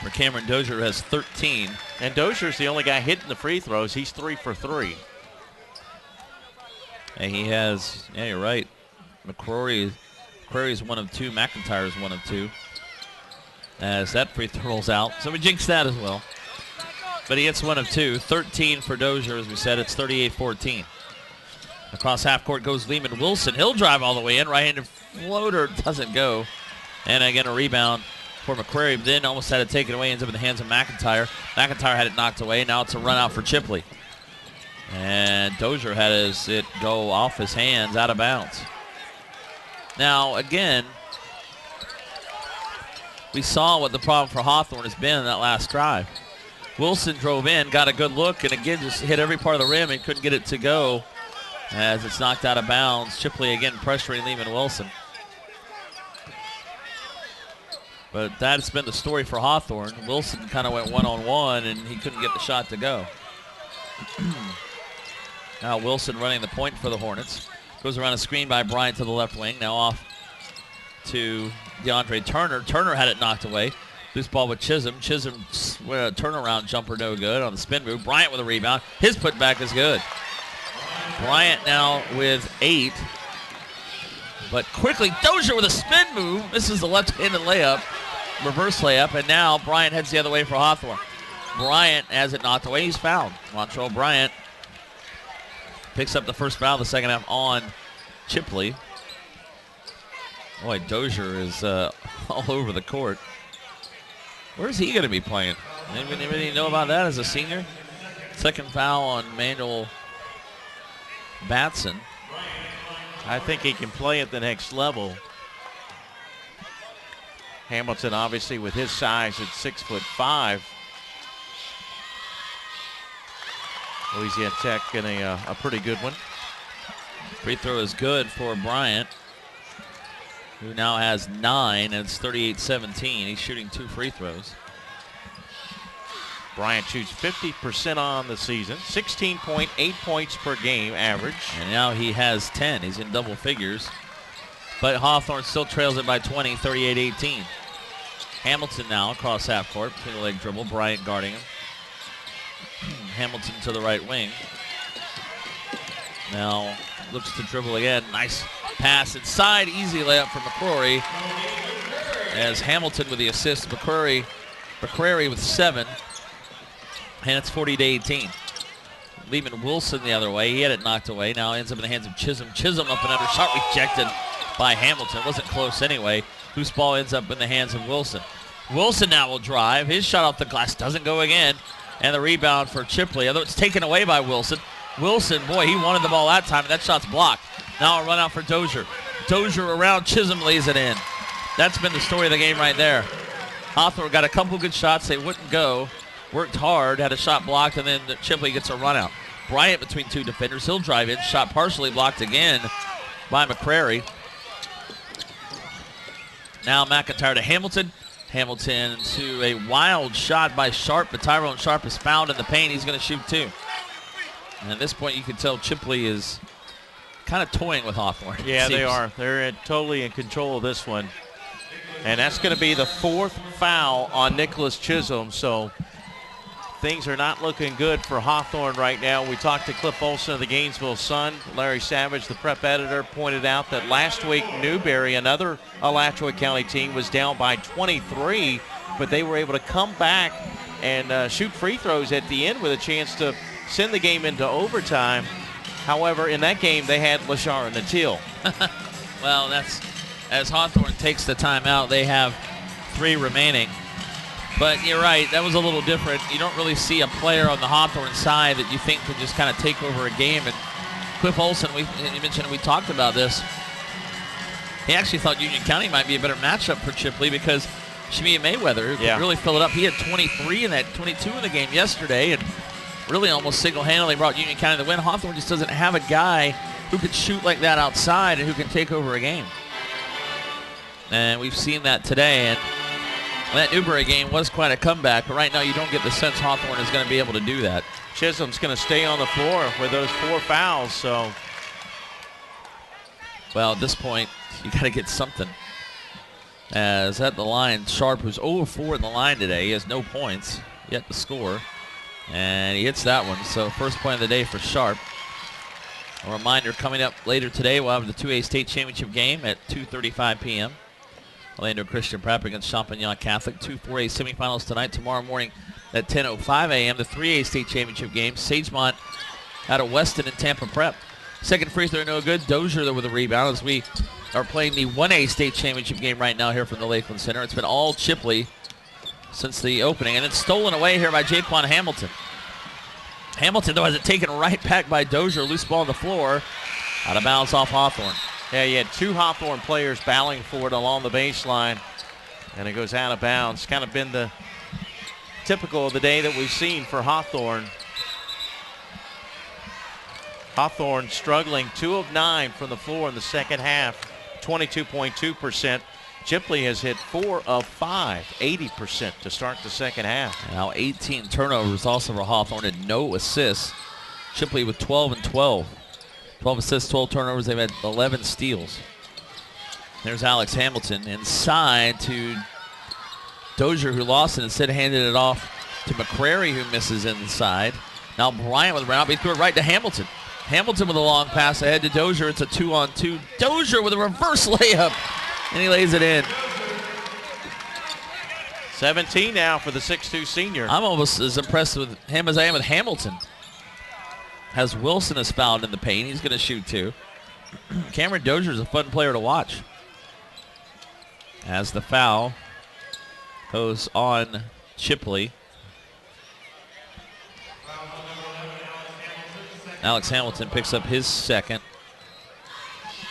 for Cameron Dozier, who has 13. And Dozier's the only guy hitting the free throws. He's 3 for 3. And he has, yeah, you're right. McCrory's 1 of 2. McIntyre's 1 of 2. As that free throw rolls out. So we jinxed that as well. But he hits 1 of 2. 13 for Dozier, as we said. It's 38-14. Across half court goes Lehman Wilson. He'll drive all the way in. Right-handed floater doesn't go. And again, a rebound for McCrary, then almost had it taken away, ends up in the hands of McIntyre. McIntyre had it knocked away. Now it's a run out for Chipley. And Dozier had it go off his hands, out of bounds. Now, again, we saw what the problem for Hawthorne has been in that last drive. Wilson drove in, got a good look, and again just hit every part of the rim and couldn't get it to go as it's knocked out of bounds. Chipley again pressuring Lehman Wilson. But that's been the story for Hawthorne. Wilson kind of went one-on-one, and he couldn't get the shot to go. Now Wilson running the point for the Hornets. Goes around a screen by Bryant to the left wing. Now off to DeAndre Turner. Turner had it knocked away. Loose ball with Chisholm. Chisholm's turnaround jumper no good on the spin move. Bryant with a rebound. His putback is good. Bryant now with 8. But quickly, Dozier with a spin move. This is the left-handed layup, reverse layup, and now Bryant heads the other way for Hawthorne. Bryant has it knocked away. He's fouled. Montreal Bryant picks up the first foul of the second half on Chipley. Boy, Dozier is all over the court. Where's he going to be playing? Anybody know about that as a senior? Second foul on Manuel Batson. I think he can play at the next level. Hamilton, obviously, with his size at 6'5". Louisiana Tech getting a pretty good one. Free throw is good for Bryant, who now has 9, and it's 38-17. He's shooting 2 free throws. Bryant shoots 50% on the season, 16.8 points per game average. And now he has 10. He's in double figures. But Hawthorne still trails it by 20, 38-18. Hamilton now across half court, between the leg dribble. Bryant guarding him. Hamilton to the right wing. Now looks to dribble again. Nice pass inside. Easy layup for McCrory. As Hamilton with the assist. McCrory with 7. And it's 40-18. Leaving Wilson the other way. He had it knocked away. Now ends up in the hands of Chisholm. Chisholm up and under. Shot rejected by Hamilton. Wasn't close anyway. Loose ball ends up in the hands of Wilson. Wilson now will drive. His shot off the glass doesn't go again. And the rebound for Chipley. Although it's taken away by Wilson. Wilson, boy, he wanted the ball that time. And that shot's blocked. Now a run out for Dozier. Dozier around. Chisholm lays it in. That's been the story of the game right there. Hawthorne got a couple good shots. They wouldn't go. Worked hard, had a shot blocked, and then Chipley gets a run out. Bryant between 2 defenders. He'll drive in. Shot partially blocked again by McCrary. Now McIntyre to Hamilton. Hamilton to a wild shot by Sharp, but Tyrone Sharp is fouled in the paint. He's going to shoot 2. And at this point, you can tell Chipley is kind of toying with Hawthorne. Yeah, they are. They're totally in control of this one. And that's going to be the 4th foul on Nicholas Chisholm. So things are not looking good for Hawthorne right now. We talked to Cliff Olson of the Gainesville Sun. Larry Savage, the prep editor, pointed out that last week Newberry, another Alachua County team, was down by 23, but they were able to come back and shoot free throws at the end with a chance to send the game into overtime. However, in that game, they had Lashara Natil. Well, that's as Hawthorne takes the timeout. They have 3 remaining. But you're right, that was a little different. You don't really see a player on the Hawthorne side that you think could just kind of take over a game. And Cliff Olson, you mentioned we talked about this. He actually thought Union County might be a better matchup for Chipley because Shemia Mayweather could really fill it up. He had 23 in that 22 in the game yesterday and really almost single-handedly brought Union County the win. Hawthorne just doesn't have a guy who can shoot like that outside and who can take over a game. And we've seen that today. And that Newberry game was quite a comeback, but right now you don't get the sense Hawthorne is going to be able to do that. Chisholm's going to stay on the floor with those 4 fouls, so. Well, at this point, you got to get something. As at the line, Sharp, who's 0-4 in the line today, he has no points yet to score. And he hits that one, so first point of the day for Sharp. A reminder, coming up later today, we'll have the 2A state championship game at 2:35 p.m. Orlando Christian Prep against Champaign Catholic. 2 4A semifinals tonight. Tomorrow morning at 10:05 a.m. The 3A state championship game. Sagemont out of Weston and Tampa Prep. Second free throw no good. Dozier there with a rebound as we are playing the 1A state championship game right now here from the Lakeland Center. It's been all Chipley since the opening, and it's stolen away here by Jaquan Hamilton. Hamilton, though, has it taken right back by Dozier. Loose ball on the floor. Out of bounds off Hawthorne. Yeah, you had 2 Hawthorne players battling for it along the baseline, and it goes out of bounds. Kind of been the typical of the day that we've seen for Hawthorne. Hawthorne struggling, 2 of 9 from the floor in the second half, 22.2%. Chipley has hit 4 of 5, 80% to start the second half. Now 18 turnovers also for Hawthorne and no assists. Chipley with 12 and 12. 12 assists, 12 turnovers. They've had 11 steals. There's Alex Hamilton inside to Dozier, who lost it, instead handed it off to McCrary, who misses inside. Now Bryant with a round, he threw it right to Hamilton. Hamilton with a long pass ahead to Dozier. It's a 2-on-2. Dozier with a reverse layup, and he lays it in. 17 now for the 6'2 senior. I'm almost as impressed with him as I am with Hamilton. As Wilson is fouled in the paint, he's going to shoot 2. Cameron Dozier is a fun player to watch. As the foul goes on Chipley. Alex Hamilton picks up his second.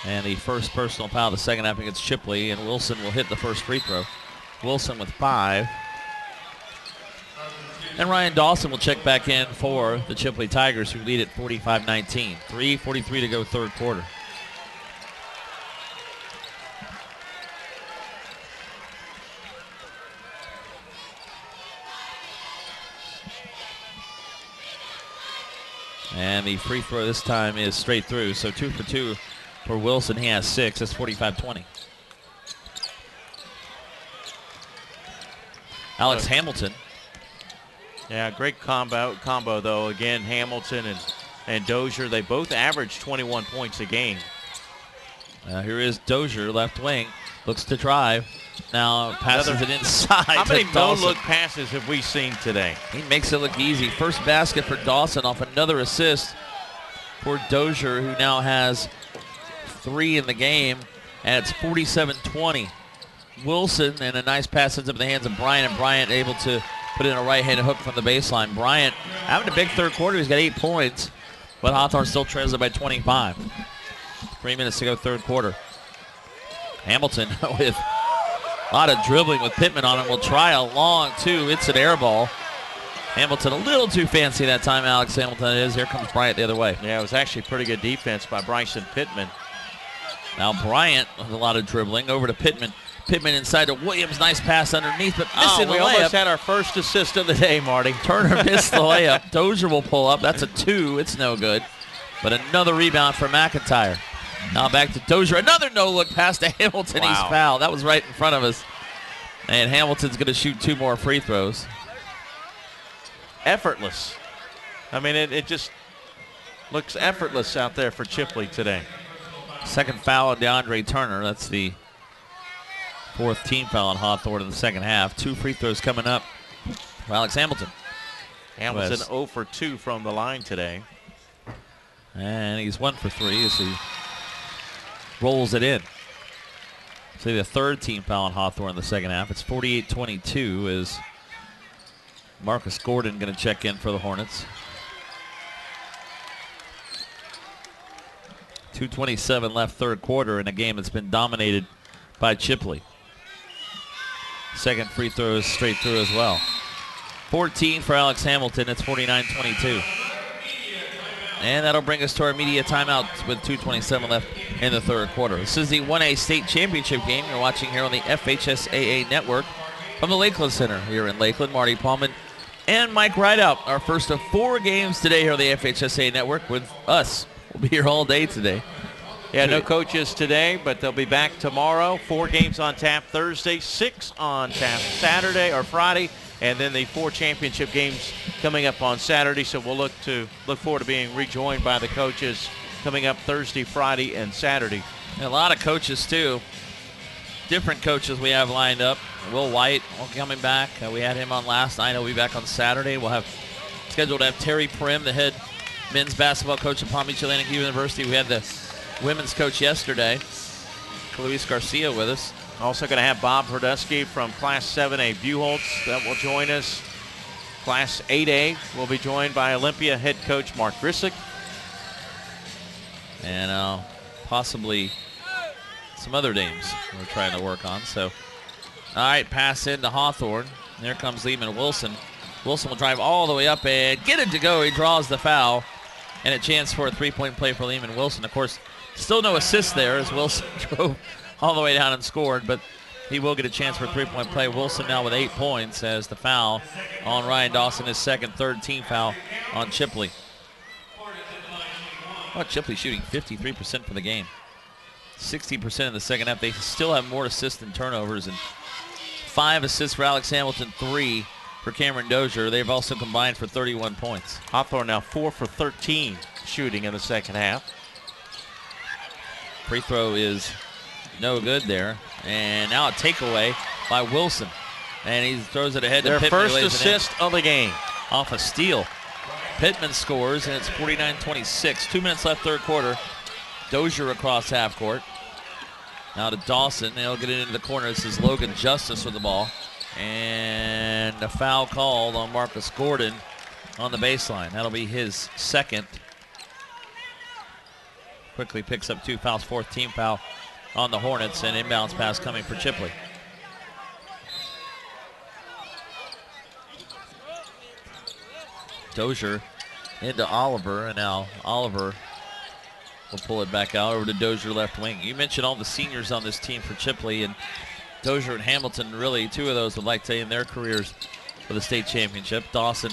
And the first personal foul of the second half against Chipley, and Wilson will hit the first free throw. Wilson with 5. And Ryan Dawson will check back in for the Chipley Tigers, who lead at 45-19. 3:43 to go third quarter. And the free throw this time is straight through. So 2 for 2 for Wilson. He has 6. That's 45-20. Alex Hamilton. Yeah, great combo though. Again, Hamilton and Dozier, they both average 21 points a game. Here is Dozier, left wing. Looks to drive. Now passes it inside. How many Dawson. no-look passes have we seen today? He makes it look easy. First basket for Dawson off another assist for Dozier, who now has 3 in the game, and it's 47-20. Wilson, and a nice pass ends up in the hands of Bryant, and Bryant able to put in a right-handed hook from the baseline. Bryant having a big third quarter. He's got 8 points, but Hawthorne still trails it by 25. 3 minutes to go third quarter. Hamilton with a lot of dribbling with Pittman on him. Will try a long 2. It's an air ball. Hamilton a little too fancy that time, Alex Hamilton is. Here comes Bryant the other way. Yeah, it was actually pretty good defense by Bryson Pittman. Now Bryant with a lot of dribbling over to Pittman. Pittman inside to Williams. Nice pass underneath, but missing the layup. We almost had our first assist of the day, Marty. Turner missed the layup. Dozier will pull up. That's a 2. It's no good. But another rebound for McIntyre. Now back to Dozier. Another no-look pass to Hamilton. Wow. He's fouled. That was right in front of us. And Hamilton's going to shoot 2 more free throws. Effortless. I mean, it just looks effortless out there for Chipley today. Second foul on DeAndre Turner. That's the 4th team foul on Hawthorne in the second half. 2 free throws coming up for Alex Hamilton. Hamilton 0 for 2 from the line today. And he's 1 for 3 as he rolls it in. So the 3rd team foul on Hawthorne in the second half. It's 48-22 as Marcus Gordon going to check in for the Hornets. 2:27 left third quarter in a game that's been dominated by Chipley. Second free throw is straight through as well. 14 for Alex Hamilton. It's 49-22. And that'll bring us to our media timeout with 2:27 left in the third quarter. This is the 1A state championship game you're watching here on the FHSAA network from the Lakeland Center here in Lakeland. Marty Paulman and Mike Rideout. Our first of 4 games today here on the FHSAA network with us. We'll be here all day today. Yeah, no coaches today, but they'll be back tomorrow. 4 games on tap Thursday, 6 on tap Saturday or Friday, and then the 4 championship games coming up on Saturday. So we'll look forward to being rejoined by the coaches coming up Thursday, Friday, and Saturday. And a lot of coaches too. Different coaches we have lined up. Will White coming back. We had him on last night. He'll be back on Saturday. We'll have scheduled to have Terry Prim, the head men's basketball coach at Palm Beach Atlantic University. We had the women's coach yesterday, Luis Garcia, with us. Also going to have Bob Hrdusky from Class 7A Buchholz that will join us. Class 8A will be joined by Olympia head coach Mark Grisick. And possibly some other names we're trying to work on. So, all right, pass into Hawthorne. There comes Lehman Wilson. Wilson will drive all the way up and get it to go. He draws the foul. And a chance for a 3-point play for Lehman Wilson. Of course, still no assist there as Wilson drove all the way down and scored, but he will get a chance for a 3-point play. Wilson now with 8 points as the foul on Ryan Dawson, his second, 3rd team foul on Chipley. Oh, Chipley shooting 53% for the game. 60% in the second half. They still have more assists than turnovers, and 5 assists for Alex Hamilton, 3 for Cameron Dozier. They've also combined for 31 points. Hawthorne now 4 for 13 shooting in the second half. Free throw is no good there. And now a takeaway by Wilson. And he throws it ahead to Pittman. Their first assist of the game. Off a steal. Pittman scores, and it's 49-26. 2 minutes left third quarter. Dozier across half court. Now to Dawson. They'll get it into the corner. This is Logan Justice with the ball. And a foul called on Marcus Gordon on the baseline. That'll be his second. quickly picks up 2 fouls, 4th team foul on the Hornets, and inbounds pass coming for Chipley. Dozier into Oliver, and now Oliver will pull it back out over to Dozier, left wing. You mentioned all the seniors on this team for Chipley, and Dozier and Hamilton, really 2 of those would like to end their careers for the state championship. Dawson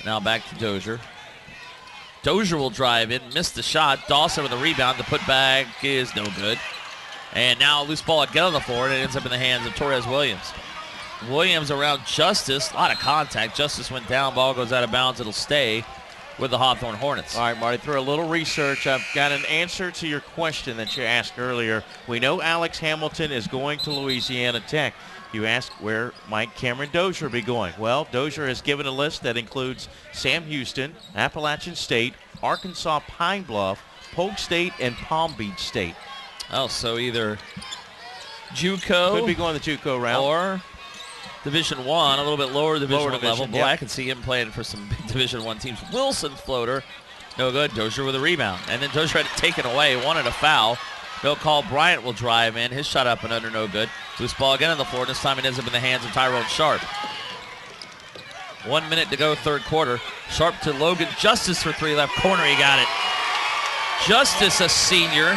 now back to Dozier. Dozier will drive in, missed the shot. Dawson with a rebound. The putback is no good. And now a loose ball again on the floor, and it ends up in the hands of Torres Williams. Williams around Justice, a lot of contact. Justice went down, ball goes out of bounds. It'll stay with the Hawthorne Hornets. All right, Marty, through a little research, I've got an answer to your question that you asked earlier. We know Alex Hamilton is going to Louisiana Tech. You asked where might Cameron Dozier be going. Well, Dozier has given a list that includes Sam Houston, Appalachian State, Arkansas Pine Bluff, Polk State, and Palm Beach State. Oh, so either JUCO. Could be going the JUCO route. Or Division I, a little bit lower Division I level. Boy, yep. I could see him playing for some big Division I teams. Wilson floater, no good. Dozier with a rebound. And then Dozier had it taken away, wanted a foul. No call. Bryant will drive in. His shot up and under, no good. Loose ball again on the floor. This time it ends up in the hands of Tyrone Sharp. 1 minute to go, 3rd quarter. Sharp to Logan Justice for 3, left corner. He got it. Justice, a senior,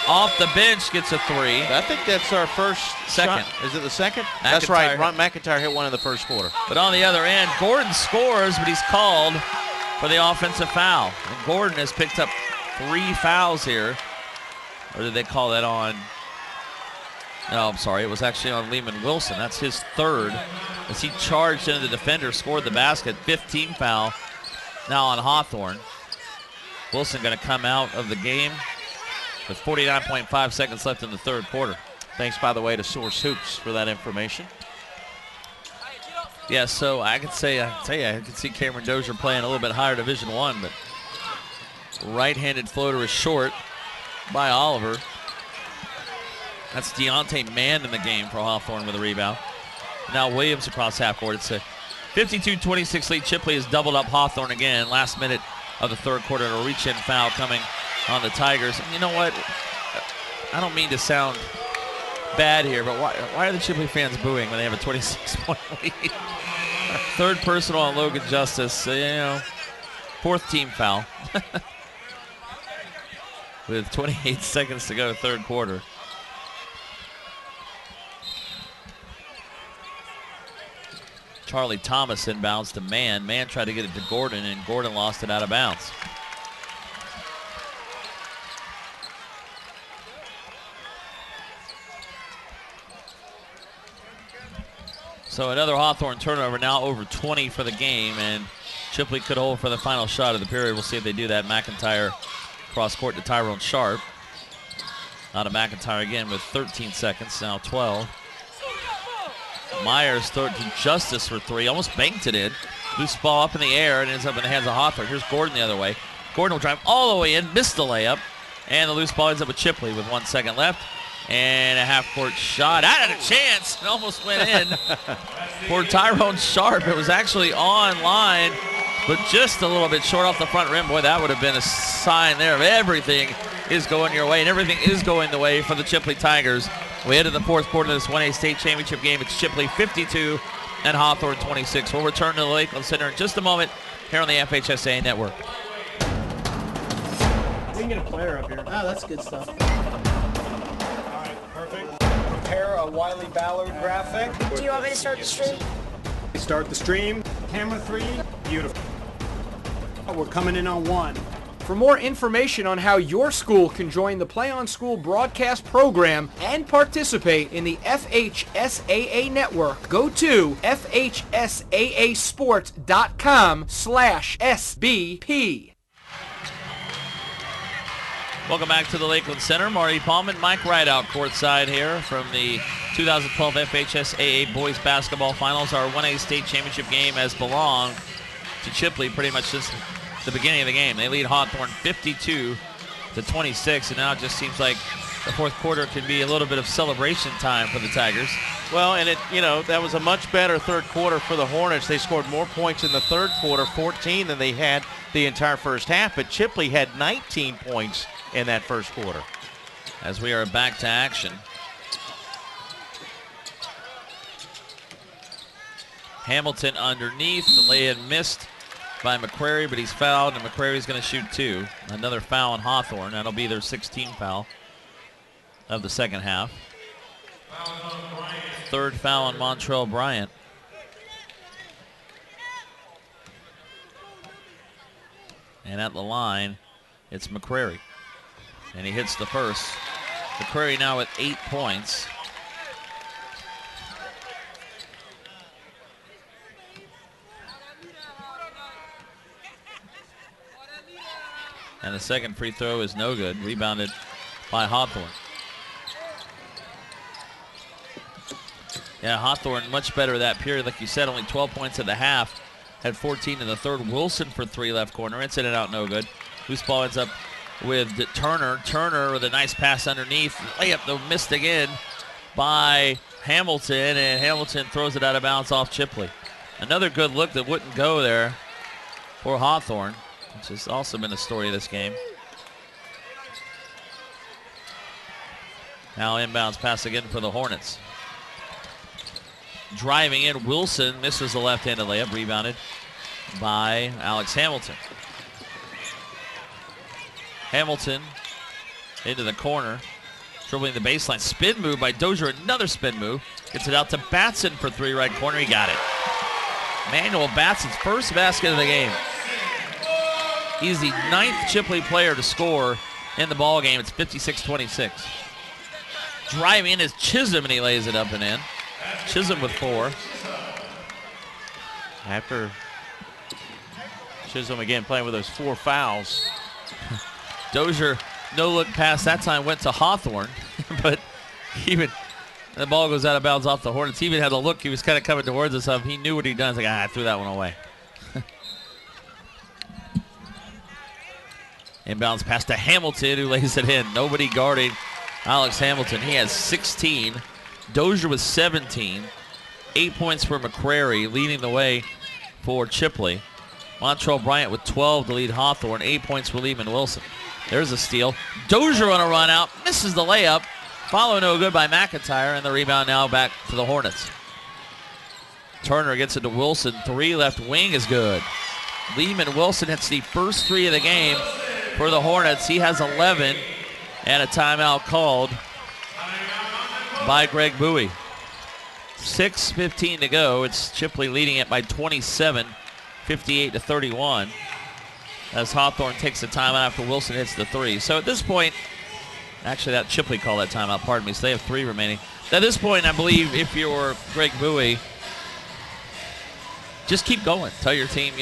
off the bench, gets a 3. I think that's our first second. Shot. Is it the second? That's right. Ron McIntyre hit one in the 1st quarter. But on the other end, Gordon scores, but he's called for the offensive foul. And Gordon has picked up 3 fouls here. Or did they call that on? No, I'm sorry. It was actually on Lehman Wilson. That's his 3rd. As he charged into the defender, scored the basket. 5th team foul now on Hawthorne. Wilson going to come out of the game with 49.5 seconds left in the 3rd quarter. Thanks, by the way, to Source Hoops for that information. Yeah, so I could say, I could see Cameron Dozier playing a little bit higher Division I, but right-handed floater is short by Oliver. That's Deontay Mann in the game for Hawthorne with a rebound. Now Williams across half court. It's a 52-26 lead. Chipley has doubled up Hawthorne again. Last minute of the 3rd quarter, a reach-in foul coming on the Tigers. And you know what? I don't mean to sound bad here, but why are the Chipley fans booing when they have a 26-point lead? 3rd personal on Logan Justice. 4th team foul. With 28 seconds to go, 3rd quarter. Charlie Thomas inbounds to Mann. Mann tried to get it to Gordon, and Gordon lost it out of bounds. So another Hawthorne turnover, now over 20 for the game, and Chipley could hold for the final shot of the period. We'll see if they do that. McIntyre cross court to Tyrone Sharp. Now to McIntyre again with 13 seconds, now 12. Myers throw it to Justice for 3, almost banked it in. Loose ball up in the air and ends up in the hands of Hawthorne. Here's Gordon the other way. Gordon will drive all the way in, missed the layup, and the loose ball ends up with Chipley with 1 second left. And a half-court shot. I had a chance. It almost went in for Tyrone Sharp. It was actually on line, but just a little bit short off the front rim. Boy, that would have been a sign there of everything is going your way, and everything is going the way for the Chipley Tigers. We head to the 4th quarter of this 1A state championship game. It's Chipley 52 and Hawthorne 26. We'll return to the Lakeland Center in just a moment here on the FHSAA Network. We can get a player up here. Oh, that's good stuff. Perfect. Prepare a Wiley Ballard graphic. Do you want me to start the stream? Start the stream. Camera 3. Beautiful. We're coming in on 1. For more information on how your school can join the Play on School broadcast program and participate in the FHSAA network, go to FHSAAsports.com/SBP. Welcome back to the Lakeland Center. Marty Paulman, Mike Rideout courtside here from the 2012 FHSAA Boys Basketball Finals. Our 1A state championship game has belonged to Chipley pretty much since the beginning of the game. They lead Hawthorne 52-26, and now it just seems like the 4th quarter can be a little bit of celebration time for the Tigers. Well, and that was a much better 3rd quarter for the Hornets. They scored more points in the 3rd quarter, 14, than they had the entire first half. But Chipley had 19 points in that first quarter. As we are back to action. Hamilton underneath. The lay-in missed by McCrary, but he's fouled, and McCrary's going to shoot 2. Another foul on Hawthorne. That'll be their 16th foul of the second half. Third foul on Montrell Bryant. And at the line, it's McCrary. And he hits the first. McCrary now with 8 points. And the second free throw is no good. Rebounded by Hawthorne. Yeah, Hawthorne much better that period. Like you said, only 12 points at the half. Had 14 in the third. Wilson for 3 left corner. It's in and out, no good. Loose ball ends up with Turner. Turner with a nice pass underneath. Layup, though, missed again by Hamilton, and Hamilton throws it out of bounds off Chipley. Another good look that wouldn't go there for Hawthorne, which has also been the story of this game. Now inbounds pass again for the Hornets. Driving in, Wilson misses the left-handed layup, rebounded by Alex Hamilton. Hamilton into the corner, dribbling the baseline. Spin move by Dozier, another spin move. Gets it out to Batson for 3 right corner. He got it. Manuel Batson's first basket of the game. He's the 9th Chipley player to score in the ball game. It's 56-26. Driving in is Chisholm, and he lays it up and in. Chisholm with 4. After Chisholm again playing with those 4 fouls. Dozier, no look pass that time went to Hawthorne, but even the ball goes out of bounds off the Hornets. He even had a look. He was kind of coming towards us. He knew what he'd done. He's like, I threw that one away. Inbounds pass to Hamilton, who lays it in. Nobody guarding Alex Hamilton. He has 16. Dozier with 17. 8 points for McCrary, leading the way for Chipley. Montrell Bryant with 12 to lead Hawthorne. 8 points for Lehman Wilson. There's a steal. Dozier on a run out. Misses the layup. Follow no good by McIntyre, and the rebound now back to the Hornets. Turner gets it to Wilson. 3 left wing is good. Lehman Wilson hits the first 3 of the game for the Hornets. He has 11, and a timeout called by Greg Bowie. 6:15 to go. It's Chipley leading it by 27, 58-31. As Hawthorne takes the timeout after Wilson hits the 3. So at this point, actually that Chipley called that timeout, pardon me, so they have 3 remaining. At this point, I believe if you're Greg Bowie, just keep going. Tell your team,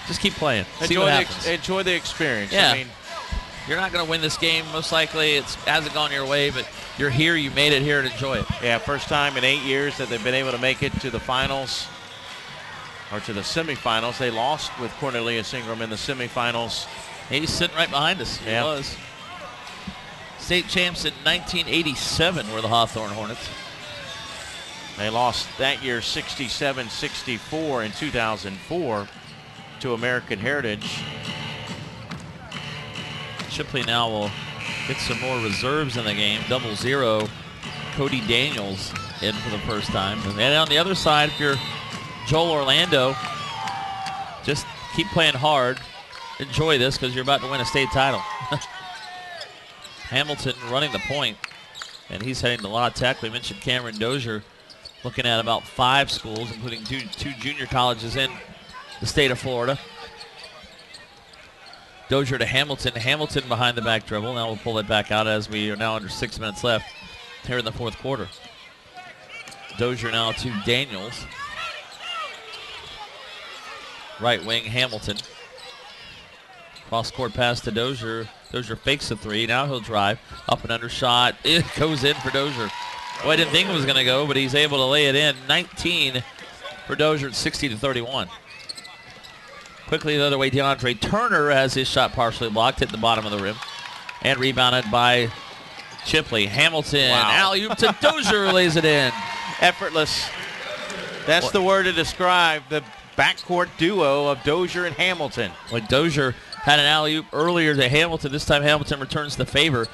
just keep playing. See what happens. Enjoy the experience. Yeah. I mean, you're not going to win this game, most likely. It hasn't gone your way, but you're here, you made it here, and enjoy it. yeah, first time in 8 years that they've been able to make it to the finals. Or to the semifinals. They lost with Cornelius Ingram in the semifinals. He's sitting right behind us. He was. State champs in 1987 were the Hawthorne Hornets. They lost that year 67-64 in 2004 to American Heritage. Chipley now will get some more reserves in the game. 0-0. Cody Daniels in for the first time. And then on the other side, if you're Joel Orlando, just keep playing hard. Enjoy this because you're about to win a state title. Hamilton running the point, and he's heading to La Tech. We mentioned Cameron Dozier looking at about 5 schools, including two junior colleges in the state of Florida. Dozier to Hamilton. Hamilton behind the back dribble. Now we'll pull it back out as we are now under 6 minutes left here in the fourth quarter. Dozier now to Daniels. Right wing, Hamilton. Cross-court pass to Dozier. Dozier fakes the 3. Now he'll drive. Up and under shot. It goes in for Dozier. Well, I didn't think it was going to go, but he's able to lay it in. 19 for Dozier at 60-31. Quickly the other way, DeAndre Turner has his shot partially blocked, hit the bottom of the rim, and rebounded by Chipley. Hamilton, alley-oop to Dozier, lays it in. Effortless. That's the word to describe the backcourt duo of Dozier and Hamilton. Well, Dozier Had an alley-oop earlier to Hamilton. This time Hamilton returns the favor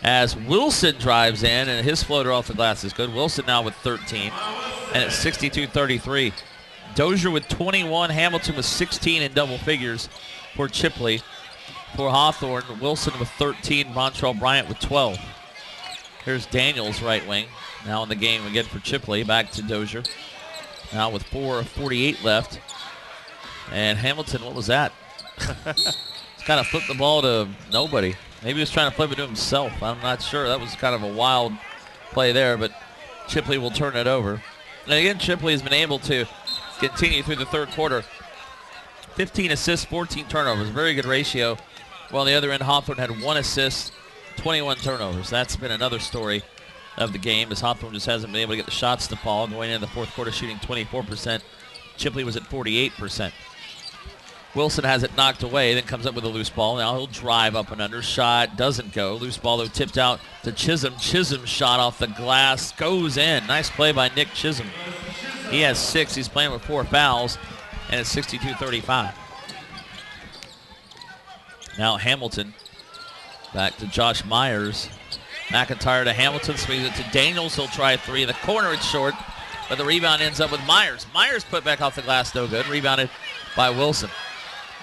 as Wilson drives in, and his floater off the glass is good. Wilson now with 13, and it's 62-33. Dozier with 21, Hamilton with 16 in double figures for Chipley. For Hawthorne, Wilson with 13, Montrell Bryant with 12. Here's Daniels, right wing, now in the game again for Chipley. Back to Dozier, now with 4:48 left. And Hamilton, what was that? He's kind of flipped the ball to nobody. Maybe he was trying to flip it to himself. I'm not sure. That was kind of a wild play there, but Chipley will turn it over. And again, Chipley has been able to continue through the third quarter. 15 assists, 14 turnovers. Very good ratio. While on the other end, Hawthorne had 1 assist, 21 turnovers. That's been another story of the game, as Hawthorne just hasn't been able to get the shots to fall. Going into the fourth quarter, shooting 24%. Chipley was at 48%. Wilson has it knocked away, then comes up with a loose ball. Now he'll drive up and under. Shot doesn't go. Loose ball, though, tipped out to Chisholm. Chisholm shot off the glass, goes in. Nice play by Nick Chisholm. He has 6. He's playing with 4 fouls, and it's 62-35. Now Hamilton back to Josh Myers. McIntyre to Hamilton, squeezes it to Daniels. He'll try a 3 in the corner. It's short, but the rebound ends up with Myers. Myers put back off the glass, no good. Rebounded by Wilson.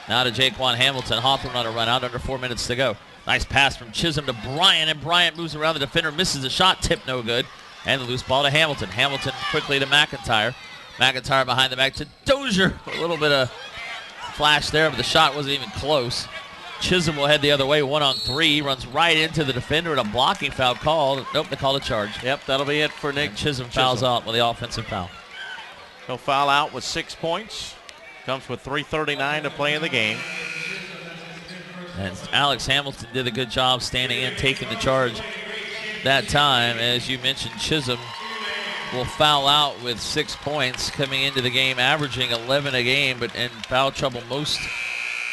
Now to Jaquan Hamilton. Hawthorne on a run out, under 4 minutes to go. Nice pass from Chisholm to Bryant, and Bryant moves around the defender, misses the shot, tip no good. And the loose ball to Hamilton. Hamilton quickly to McIntyre. McIntyre behind the back to Dozier. A little bit of flash there, but the shot wasn't even close. Chisholm will head the other way, 1-on-3. Runs right into the defender, and a blocking foul called. Nope, they called a charge. Yep, that'll be it for Nick. And Chisholm fouls out with the offensive foul. He'll foul out with 6 points. Comes with 3:39 to play in the game. And Alex Hamilton did a good job standing in, taking the charge that time. As you mentioned, Chisholm will foul out with 6 points coming into the game, averaging 11 a game, but in foul trouble most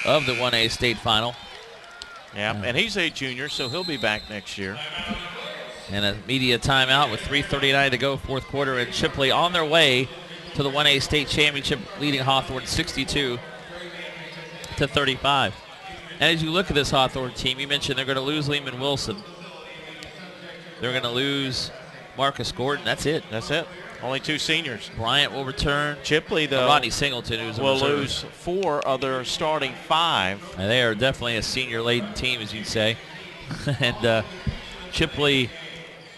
of the 1A state final. Yeah, and he's a junior, so he'll be back next year. And a media timeout with 3:39 to go, fourth quarter, and Chipley on their way to the 1A state championship, leading Hawthorne 62-35. And as you look at this Hawthorne team, you mentioned they're going to lose Lehman Wilson. They're going to lose Marcus Gordon. That's it. That's it. Only 2 seniors. Bryant will return. Chipley, though, Rodney Singleton, who's will lose 4 of their starting 5. And they are definitely a senior-laden team, as you'd say. And Chipley,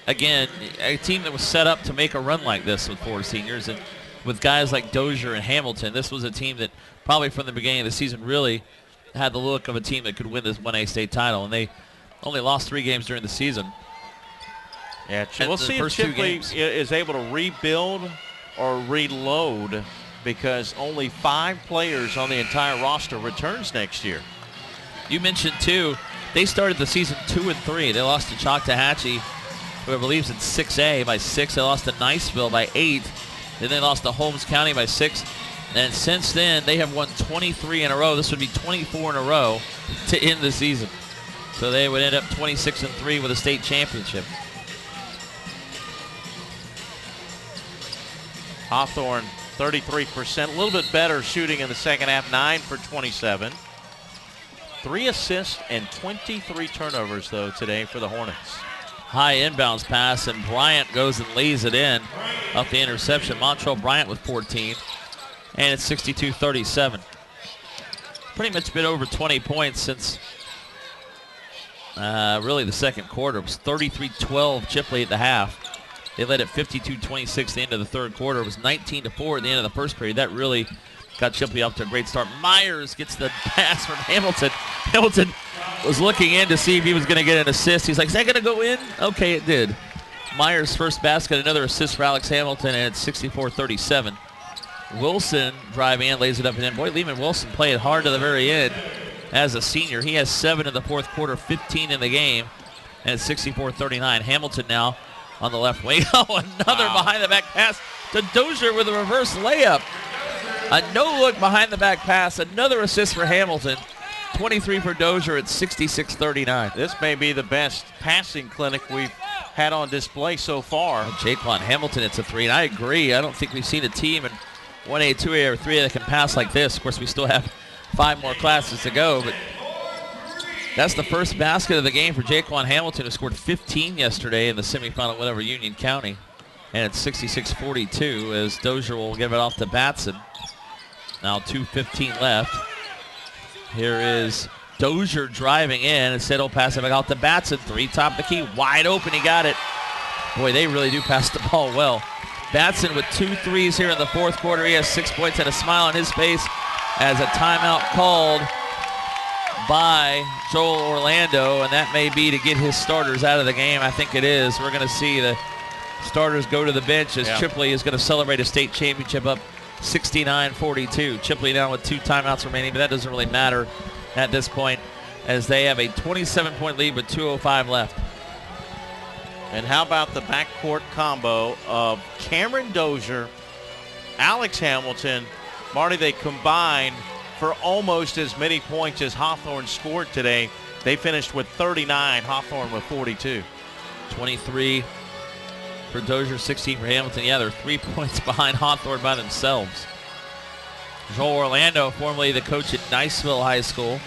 again, a team that was set up to make a run like this with 4 seniors. And with guys like Dozier and Hamilton, this was a team that probably from the beginning of the season really had the look of a team that could win this 1A state title. And they only lost 3 games during the season. Yeah, we'll see if Chipley is able to rebuild or reload, because only 5 players on the entire roster returns next year. You mentioned, too, they started the season 2-3. They lost to Choctawhatchee, who I believe is in 6A, by 6. They lost to Niceville by 8. Then they lost to Holmes County by 6. And since then, they have won 23 in a row. This would be 24 in a row to end the season. So they would end up 26-3 with a state championship. Hawthorne, 33%, a little bit better shooting in the second half, 9 for 27. 3 assists and 23 turnovers, though, today for the Hornets. High inbounds pass, and Bryant goes and lays it in off the interception. Montrell Bryant with 14, and it's 62-37. Pretty much been over 20 points since really the second quarter. It was 33-12 Chipley at the half. They led at 52-26 at the end of the third quarter. It was 19-4 at the end of the first period. That really got Chipley up to a great start. Myers gets the pass from Hamilton. Hamilton was looking in to see if he was going to get an assist. He's like, is that going to go in? Okay, it did. Myers' first basket, another assist for Alex Hamilton, and it's 64-37. Wilson driving in, lays it up and in. Boy, Lehman Wilson played hard to the very end as a senior. He has 7 in the fourth quarter, 15 in the game, and it's 64-39. Hamilton now on the left wing. Oh, another behind-the-back pass to Dozier with a reverse layup. A no-look behind-the-back pass. Another assist for Hamilton. 23 for Dozier at 66-39. This may be the best passing clinic we've had on display so far. Jaquan Hamilton, it's a 3, and I agree. I don't think we've seen a team in 1A, 2A, or 3A that can pass like this. Of course, we still have 5 more classes to go, but That's the first basket of the game for Jaquan Hamilton, who scored 15 yesterday in the semifinal win over Union County. And it's 66-42 as Dozier will give it off to Batson. Now 2:15 left. Here is Dozier driving in. Instead he'll pass it back out to Batson. 3 top the key. Wide open. He got it. Boy, they really do pass the ball well. Batson with 2 threes here in the fourth quarter. He has 6 points and a smile on his face as a timeout called by Joel Orlando, and that may be to get his starters out of the game. I think it is. We're going to see the starters go to the bench as Chipley is going to celebrate a state championship up 69-42. Chipley now with 2 timeouts remaining, but that doesn't really matter at this point as they have a 27-point lead with 2:05 left. And how about the backcourt combo of Cameron Dozier, Alex Hamilton, Marty, they combined for almost as many points as Hawthorne scored today. They finished with 39, Hawthorne with 42. 23 for Dozier, 16 for Hamilton. Yeah, they're 3 points behind Hawthorne by themselves. Joel Orlando, formerly the coach at Niceville High School,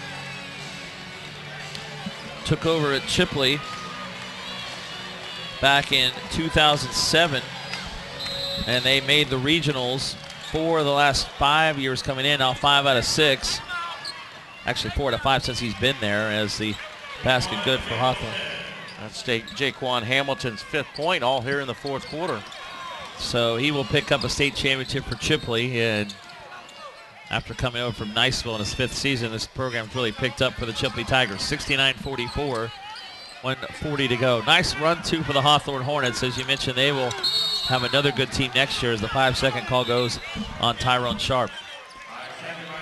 took over at Chipley back in 2007, and they made the regionals for the last 5 years coming in. Now 5 out of 6. Actually 4 out of 5 since he's been there as the basket good for Hawthorne. That's Jaquan Hamilton's 5th point, all here in the fourth quarter. So he will pick up a state championship for Chipley, and after coming over from Niceville in his 5th season, this program's really picked up for the Chipley Tigers. 69-44, 1:40 to go. Nice run, too, for the Hawthorne Hornets. As you mentioned, they will have another good team next year as the 5-second call goes on Tyrone Sharp.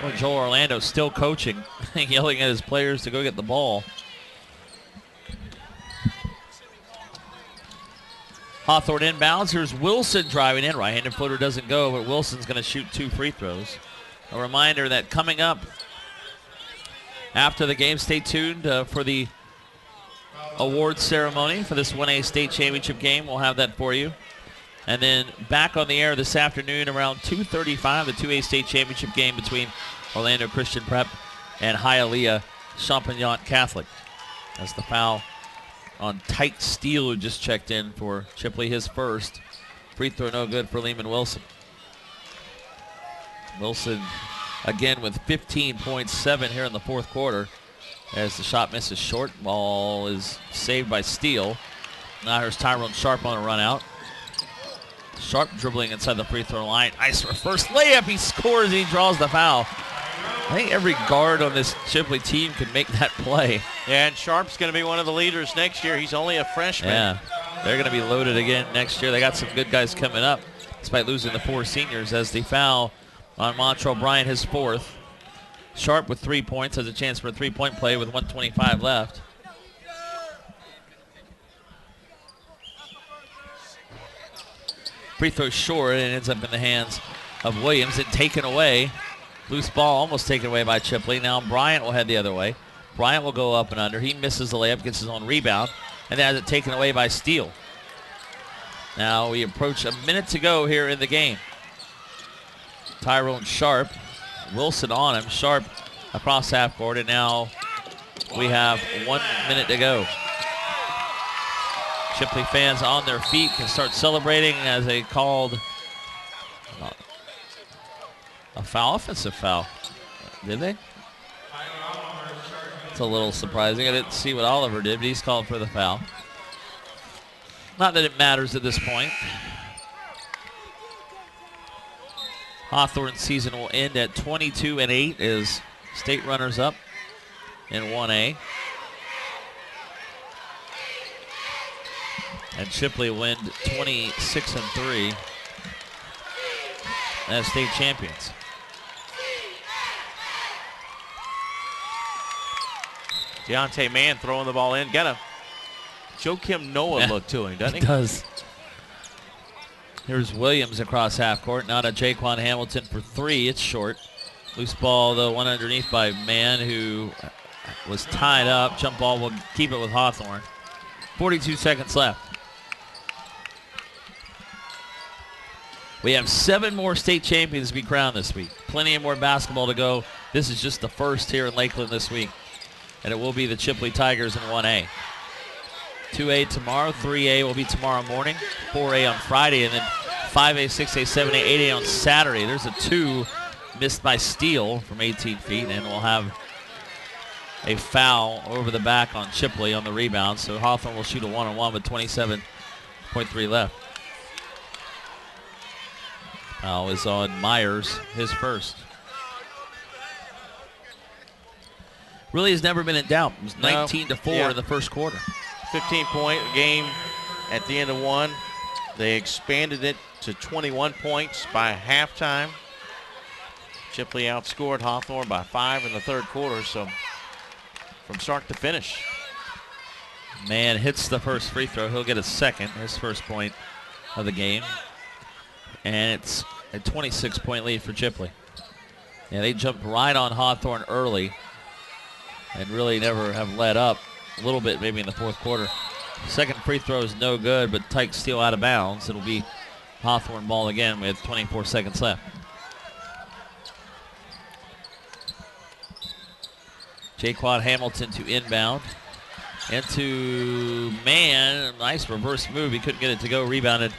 Boy, Joel Orlando still coaching, yelling at his players to go get the ball. Hawthorne inbounds. Here's Wilson driving in. Right-handed floater doesn't go, but Wilson's going to shoot 2 free throws. A reminder that coming up after the game, stay tuned for the awards ceremony for this 1A state championship game. We'll have that for you. And then back on the air this afternoon around 2:35, the 2A state championship game between Orlando Christian Prep and Hialeah Champagnat Catholic. That's the foul on Tight Steele, who just checked in for Chipley, his first. Free throw no good for Lehman Wilson. Wilson again with 15.7 here in the fourth quarter as the shot misses short. Ball is saved by Steele. Now here's Tyrone Sharp on a run out. Sharp dribbling inside the free throw line. Nice for first layup. He scores and he draws the foul. I think every guard on this Chipley team can make that play. Yeah, and Sharp's going to be one of the leaders next year. He's only a freshman. Yeah, they're going to be loaded again next year. They got some good guys coming up despite losing the 4 seniors as the foul on Montrell Bryant, his 4th. Sharp with 3 points has a chance for a 3-point play with 1:25 left. Free throw short, and it ends up in the hands of Williams and taken away. Loose ball almost taken away by Chipley. Now Bryant will head the other way. Bryant will go up and under. He misses the layup, gets his own rebound, and then has it taken away by Steele. Now we approach a minute to go here in the game. Tyrone Sharp, Wilson on him. Sharp across half court, and now we have 1 minute to go. Chipley fans on their feet can start celebrating as they called a foul, offensive foul. Did they? It's a little surprising. I didn't see what Oliver did, but he's called for the foul. Not that it matters at this point. Hawthorne's season will end at 22-8 as state runners up in 1A. And Chipley will end 26-3 as state champions. Deontay Mann throwing the ball in. Got a Joakim Noah look to him, doesn't he? He does. Here's Williams across half court. Now to Jaquan Hamilton for 3. It's short. Loose ball, though, one underneath by Mann, who was tied up. Jump ball will keep it with Hawthorne. 42 seconds left. We have 7 more state champions to be crowned this week. Plenty of more basketball to go. This is just the first here in Lakeland this week. and it will be the Chipley Tigers in 1A. 2A tomorrow, 3A will be tomorrow morning, 4A on Friday, and then 5A, 6A, 7A, 8A on Saturday. There's a 2 missed by Steele from 18 feet, and we'll have a foul over the back on Chipley on the rebound. So Hawthorne will shoot a 1-on-1 with 27.3 left. Foul is on Myers, his first. Really has never been in doubt. It was 19-4 in the first quarter. 15-point game at the end of one. They expanded it to 21 points by halftime. Chipley outscored Hawthorne by 5 in the third quarter, so from start to finish. Man hits the first free throw. He'll get a second, his first point of the game. And it's a 26-point lead for Chipley. Yeah, they jumped right on Hawthorne early and really never have let up. A little bit maybe in the fourth quarter. Second free throw is no good, but Tyke Steele out of bounds. It'll be Hawthorne ball again with 24 seconds left. Jaquan Hamilton to inbound. Into man, nice reverse move. He couldn't get it to go, rebounded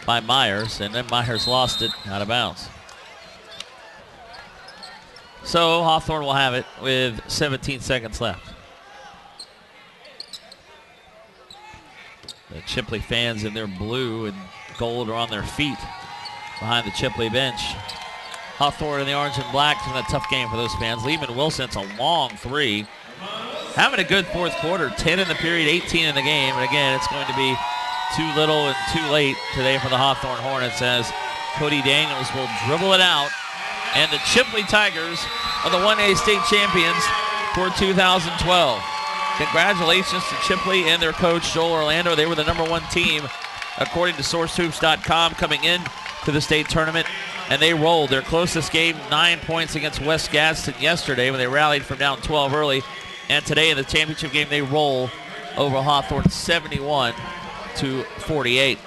by Myers, and then Myers lost it out of bounds. So Hawthorne will have it with 17 seconds left. The Chipley fans in their blue and gold are on their feet behind the Chipley bench. Hawthorne in the orange and black. It's been a tough game for those fans. Lehman Wilson's a long three. Having a good fourth quarter. 10 in the period, 18 in the game. And again, it's going to be too little and too late today for the Hawthorne Hornets as Cody Daniels will dribble it out. And the Chipley Tigers are the 1A state champions for 2012. Congratulations to Chipley and their coach, Joel Orlando. They were the #1 team, according to SourceHoops.com, coming in to the state tournament, and they rolled. Their closest game, 9 points against West Gadsden yesterday when they rallied from down 12 early. And today in the championship game, they roll over Hawthorne 71-48.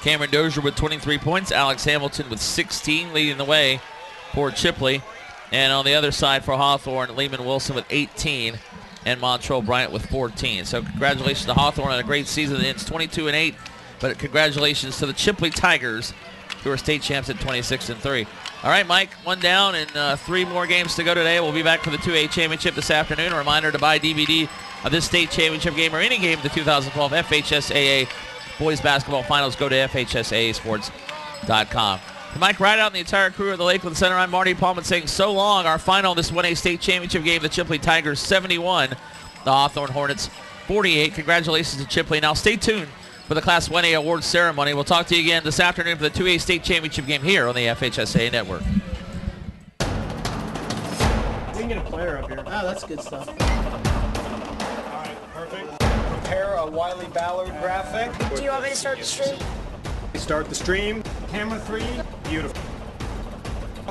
Cameron Dozier with 23 points. Alex Hamilton with 16 leading the way for Chipley. And on the other side for Hawthorne, Lehman Wilson with 18 and Montrell Bryant with 14. So congratulations to Hawthorne on a great season. It's 22-8, but congratulations to the Chipley Tigers, who are state champs at 26-3. All right, Mike, one down and 3 more games to go today. We'll be back for the 2A championship this afternoon. A reminder to buy DVD of this state championship game or any game of the 2012 FHSAA Boys Basketball Finals. Go to FHSAAsports.com. For Mike Rideout and the entire crew of the Lakeland Center, I'm Marty Palman saying so long. Our final, this 1A state championship game, the Chipley Tigers 71, the Hawthorne Hornets 48. Congratulations to Chipley. Now stay tuned for the Class 1A awards ceremony. We'll talk to you again this afternoon for the 2A state championship game here on the FHSAA Network. We can get a player up here. Oh, that's good stuff. All right, perfect. Prepare a Wiley Ballard graphic. Do you want me to start the stream? Start the stream. Camera 3. Beautiful.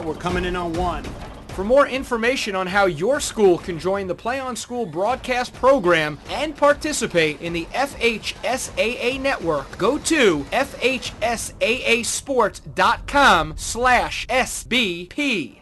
We're coming in on 1. For more information on how your school can join the Play on School broadcast program and participate in the FHSAA network, go to FHSAAsports.com/SBP.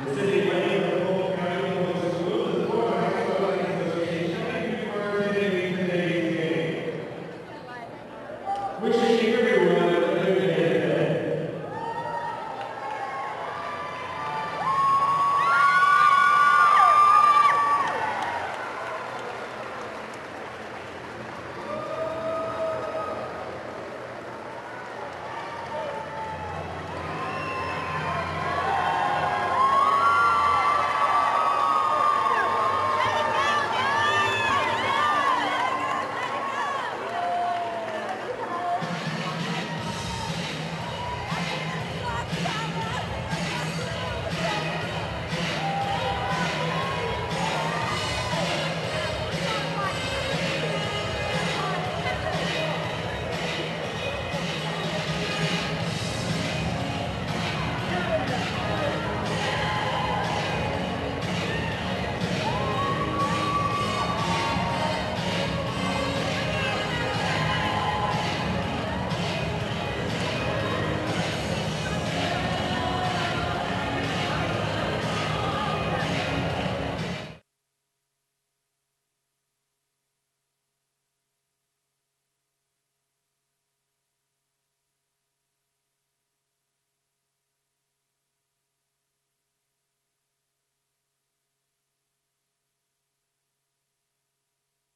The city